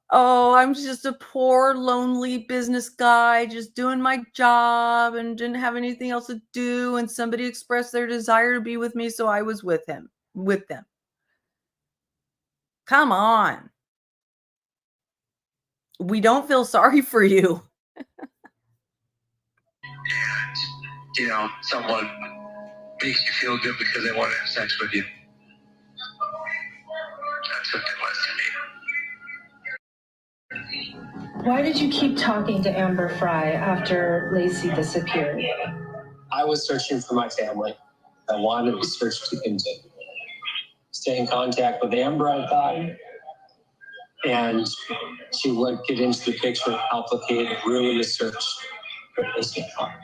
Oh, I'm just a poor, lonely business guy just doing my job and didn't have anything else to do. And somebody expressed their desire to be with me, so I was with them. Come on. We don't feel sorry for you. and, you know, someone makes you feel good because they want to have sex with you. That's what it was to me. Why did you keep talking to Amber Fry after Laci disappeared? I was searching for my family. I wanted the search to continue. Stay in contact with Amber, I thought, and she would get into the picture, complicate, and ruin the search for missing car.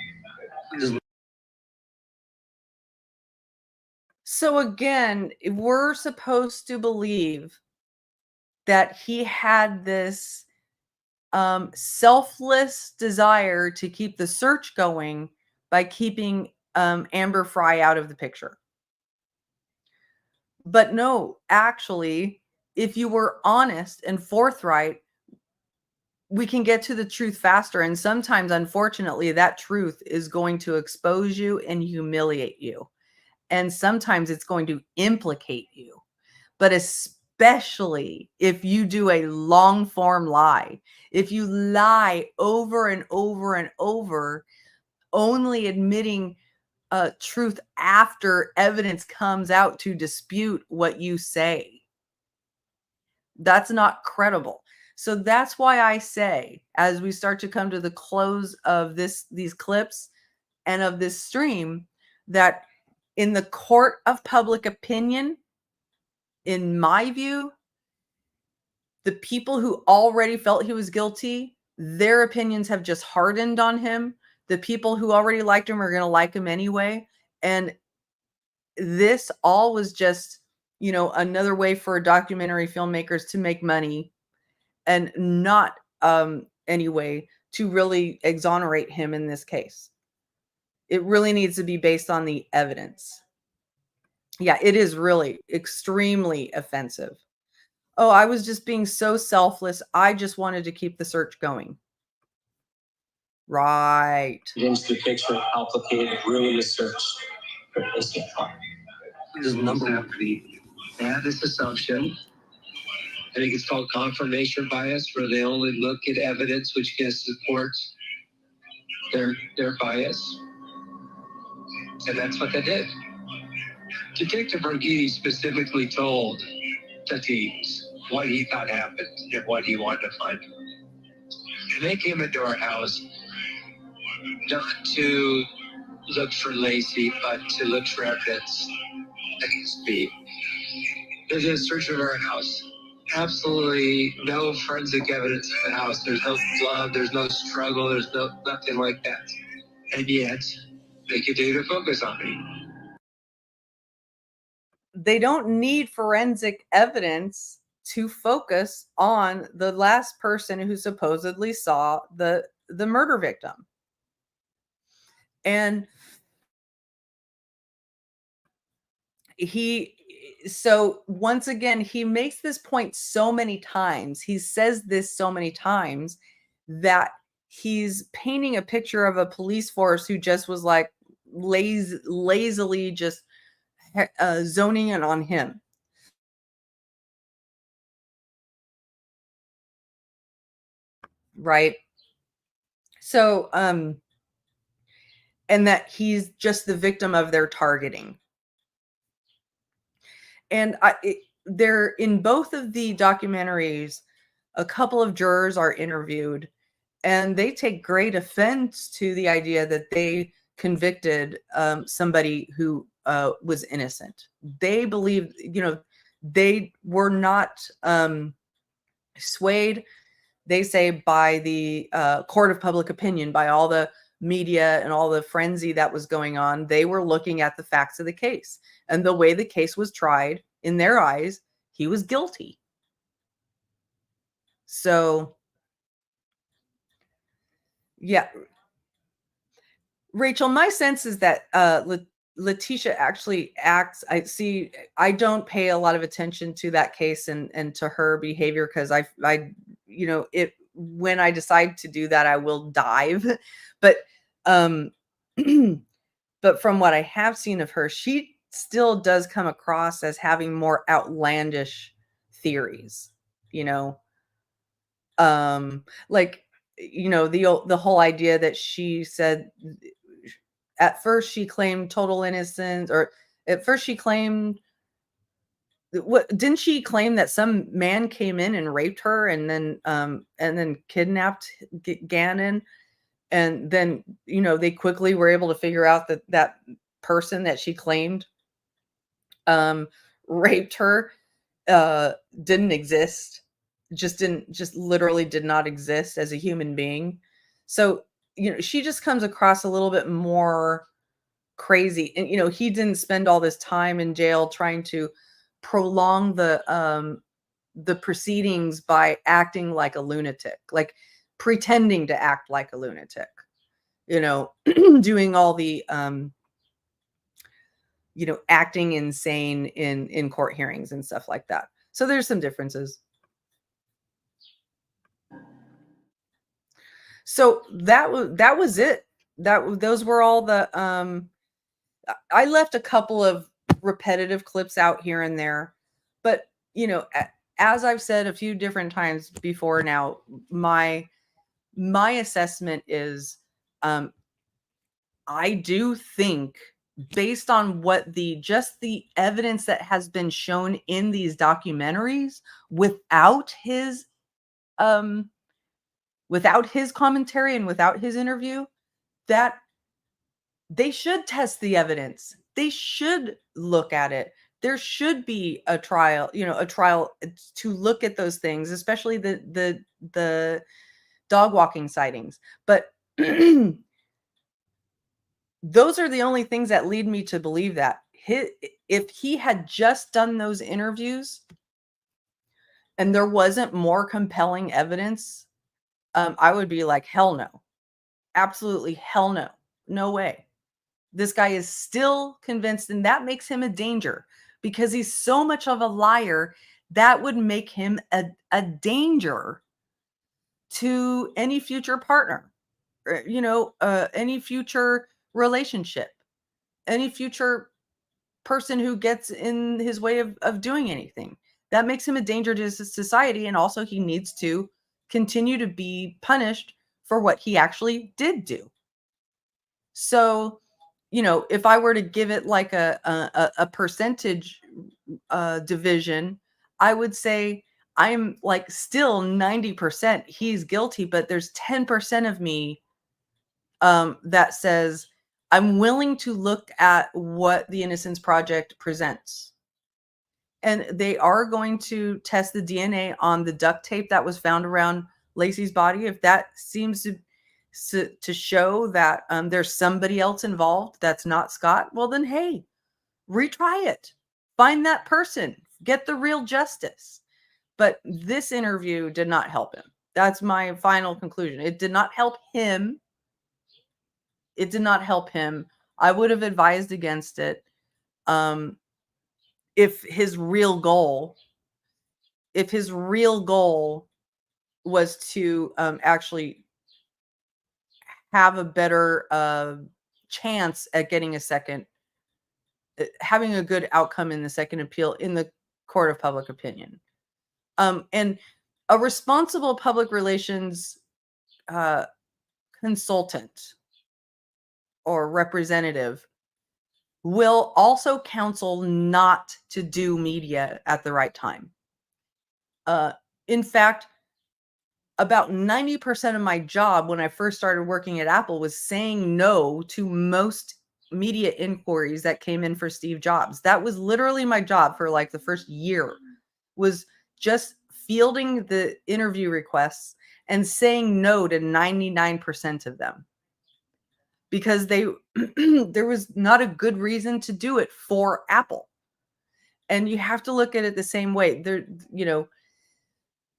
So again, we're supposed to believe that he had this selfless desire to keep the search going by keeping Amber Fry out of the picture. But no, actually, if you were honest and forthright, we can get to the truth faster. And sometimes, unfortunately, that truth is going to expose you and humiliate you. And sometimes it's going to implicate you. But especially if you do a long form lie, if you lie over and over and over, only admitting truth after evidence comes out to dispute what you say, that's not credible. So that's why I say, as we start to come to the close of these clips and of this stream, that in the court of public opinion, in my view, the people who already felt he was guilty, their opinions have just hardened on him. The people who already liked him are going to like him anyway. And this all was just, you know, another way for documentary filmmakers to make money, and not any way to really exonerate him in this case. It really needs to be based on the evidence. Yeah, it is really extremely offensive. Oh, I was just being so selfless. I just wanted to keep the search going. Right. Into the picture, complicate, and ruin the search for missing car. There's number one. They have this assumption. I think it's called confirmation bias, where they only look at evidence which can support their bias. And that's what they did. Detective Borghini specifically told the teams what he thought happened and what he wanted to find. And they came into our house not to look for Laci, but to look for evidence against me. There's a search of our house. Absolutely no forensic evidence in the house. There's no blood, there's no struggle, there's nothing like that. And yet, they continue to focus on me. They don't need forensic evidence to focus on the last person who supposedly saw the murder victim. And so once again, he makes this point so many times. He says this so many times that he's painting a picture of a police force who just was like lazily just zoning in on him. Right. So, and that he's just the victim of their targeting. And there, in both of the documentaries, a couple of jurors are interviewed, and they take great offense to the idea that they convicted somebody who was innocent. They believe, you know, they were not swayed, they say, by the court of public opinion, by all the media and all the frenzy that was going on. They were looking at the facts of the case, and the way the case was tried, in their eyes, he was guilty. So, yeah. Rachel, my sense is that Letitia actually acts, I don't pay a lot of attention to that case and to her behavior, because I you know, when I decide to do that, I will dive. But but from what I have seen of her, she still does come across as having more outlandish theories, you know. Like, the whole idea that she said at first she claimed total innocence, or at first she claimed, what didn't she claim that some man came in and raped her and then kidnapped Gannon, and then they quickly were able to figure out that that person that she claimed raped her didn't exist, just literally did not exist as a human being. So she just comes across a little bit more crazy, and he didn't spend all this time in jail trying to prolong the proceedings by acting like a lunatic, like pretending to act like a lunatic, doing all the acting insane in court hearings and stuff like that. So there's some differences. So that was it. Those were all the I left a couple of repetitive clips out here and there, but as I've said a few different times before now, my assessment is I do think, based on what just the evidence that has been shown in these documentaries without his commentary and without his interview, that they should test the evidence. They should look at it. There should be a trial, to look at those things, especially the dog walking sightings. But those are the only things that lead me to believe that if he had just done those interviews and there wasn't more compelling evidence, I would be like, hell no. Absolutely hell no. No way. This guy is still convinced, and that makes him a danger because he's so much of a liar. That would make him a danger to any future partner, any future relationship, any future person who gets in his way of doing anything. That makes him a danger to society, and also he needs to continue to be punished for what he actually did do. So, if I were to give it like a percentage division, I would say I'm like still 90% he's guilty, but there's 10% of me that says I'm willing to look at what the Innocence Project presents. And they are going to test the DNA on the duct tape that was found around Laci's body. If that seems to show that there's somebody else involved that's not Scott, well then, hey, retry it. Find that person. Get the real justice. But this interview did not help him. That's my final conclusion. It did not help him. It did not help him. I would have advised against it. If his real goal was to actually have a better chance at getting having a good outcome in the second appeal in the court of public opinion. And a responsible public relations consultant or representative will also counsel not to do media at the right time. In fact, about 90% of my job when I first started working at Apple was saying no to most media inquiries that came in for Steve Jobs. That was literally my job for like the first year, was just fielding the interview requests and saying no to 99% of them, because there was not a good reason to do it for Apple. And you have to look at it the same way.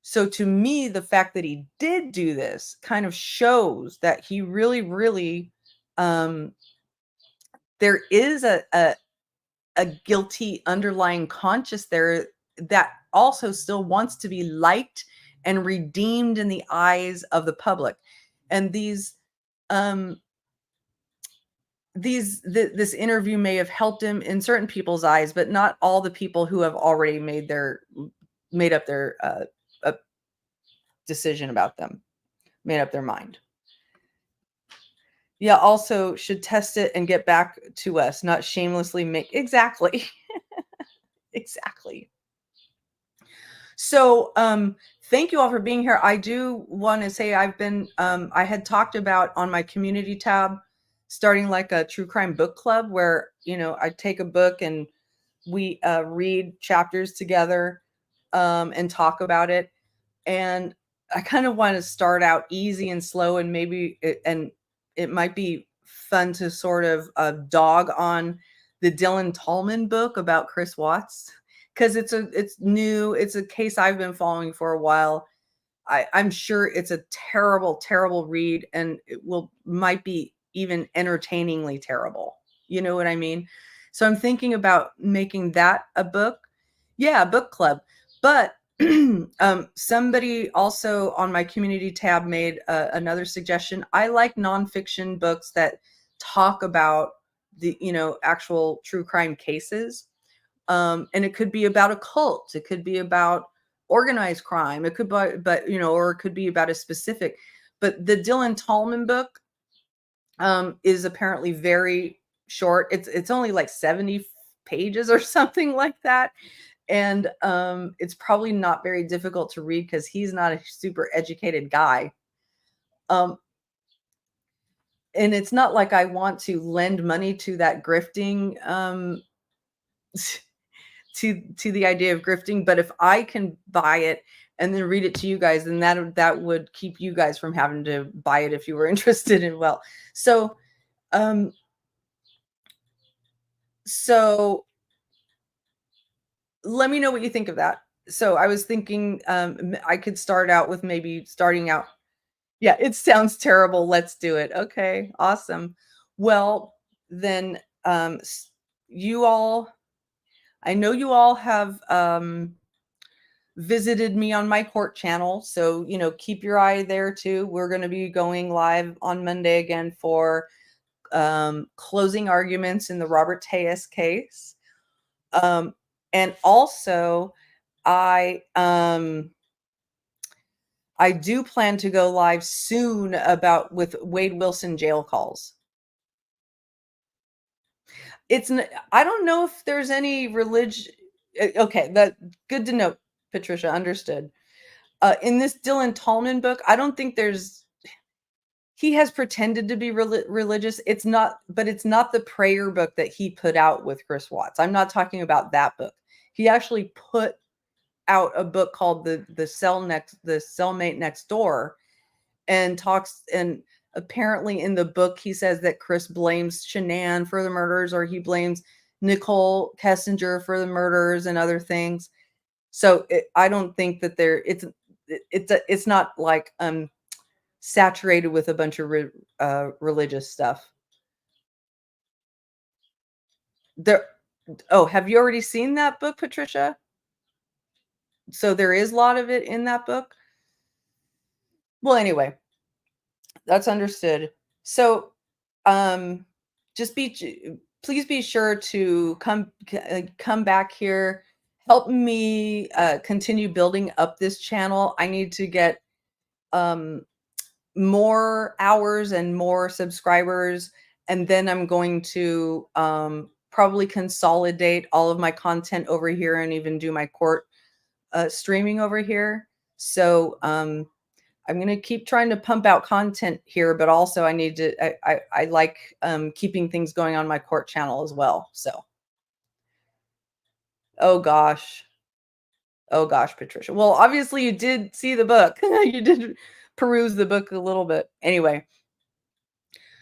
So to me, the fact that he did do this kind of shows that he really, really, there is a guilty underlying conscience there that also still wants to be liked and redeemed in the eyes of the public. And this interview may have helped him in certain people's eyes, but not all the people who have already made up their decision about them. made up their mind. Yeah, also should test it and get back to us, not shamelessly make exactly. Exactly. So, thank you all for being here. I do want to say I've been, I had talked about on my community tab, starting like a true crime book club where, I take a book and we read chapters together and talk about it. And I kind of want to start out easy and slow, and it might be fun to sort of dog on the Dylan Tallman book about Chris Watts, because it's new. It's a case I've been following for a while. I'm sure it's a terrible, terrible read, and might be even entertainingly terrible. You know what I mean? So I'm thinking about making that a book. Yeah, book club. But somebody also on my community tab made another suggestion. I like nonfiction books that talk about the, actual true crime cases. And it could be about a cult. It could be about organized crime. It could be, or it could be about a specific. But the Dylan Tallman book is apparently very short. It's only like 70 pages or something like that. And it's probably not very difficult to read because he's not a super educated guy. And it's not like I want to lend money to that grifting, to the idea of grifting. But if I can buy it and then read it to you guys, then that would keep you guys from having to buy it if you were interested in. Well, so let me know what you think of that. So I was thinking I could start out with maybe starting out. Yeah, it sounds terrible. Let's do it. Okay, awesome. Well, then you all, I know you all have visited me on my court channel. So, keep your eye there too. We're going to be going live on Monday again for closing arguments in the Robert Tejas case. And also I do plan to go live soon with Wade Wilson jail calls. I don't know if there's any religion. Okay, that good to know, Patricia. Understood. In this Dylan Tallman book, I don't think he has pretended to be religious. It's not the prayer book that he put out with Chris Watts. I'm not talking about that book. He actually put out a book called the Cellmate Next Door, and talks, and apparently in the book he says that Chris blames Shanann for the murders, or he blames Nicole Kessinger for the murders and other things. So I don't think that it's not like saturated with a bunch of religious stuff. Have you already seen that book, Patricia? So there is a lot of it in that book. Well, anyway, that's understood. So, please be sure to come back here, help me continue building up this channel. I need to get more hours and more subscribers, and then I'm going to probably consolidate all of my content over here and even do my court streaming over here. So I'm going to keep trying to pump out content here, but also I need to, I like keeping things going on my court channel as well. So, oh gosh, Patricia. Well, obviously you did see the book. You did peruse the book a little bit. Anyway,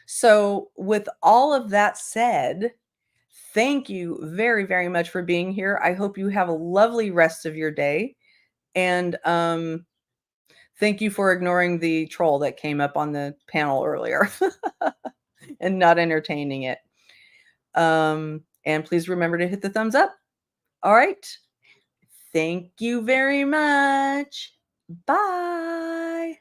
so with all of that said, thank you very, very much for being here. I hope you have a lovely rest of your day. And thank you for ignoring the troll that came up on the panel earlier and not entertaining it. And please remember to hit the thumbs up. All right. Thank you very much. Bye.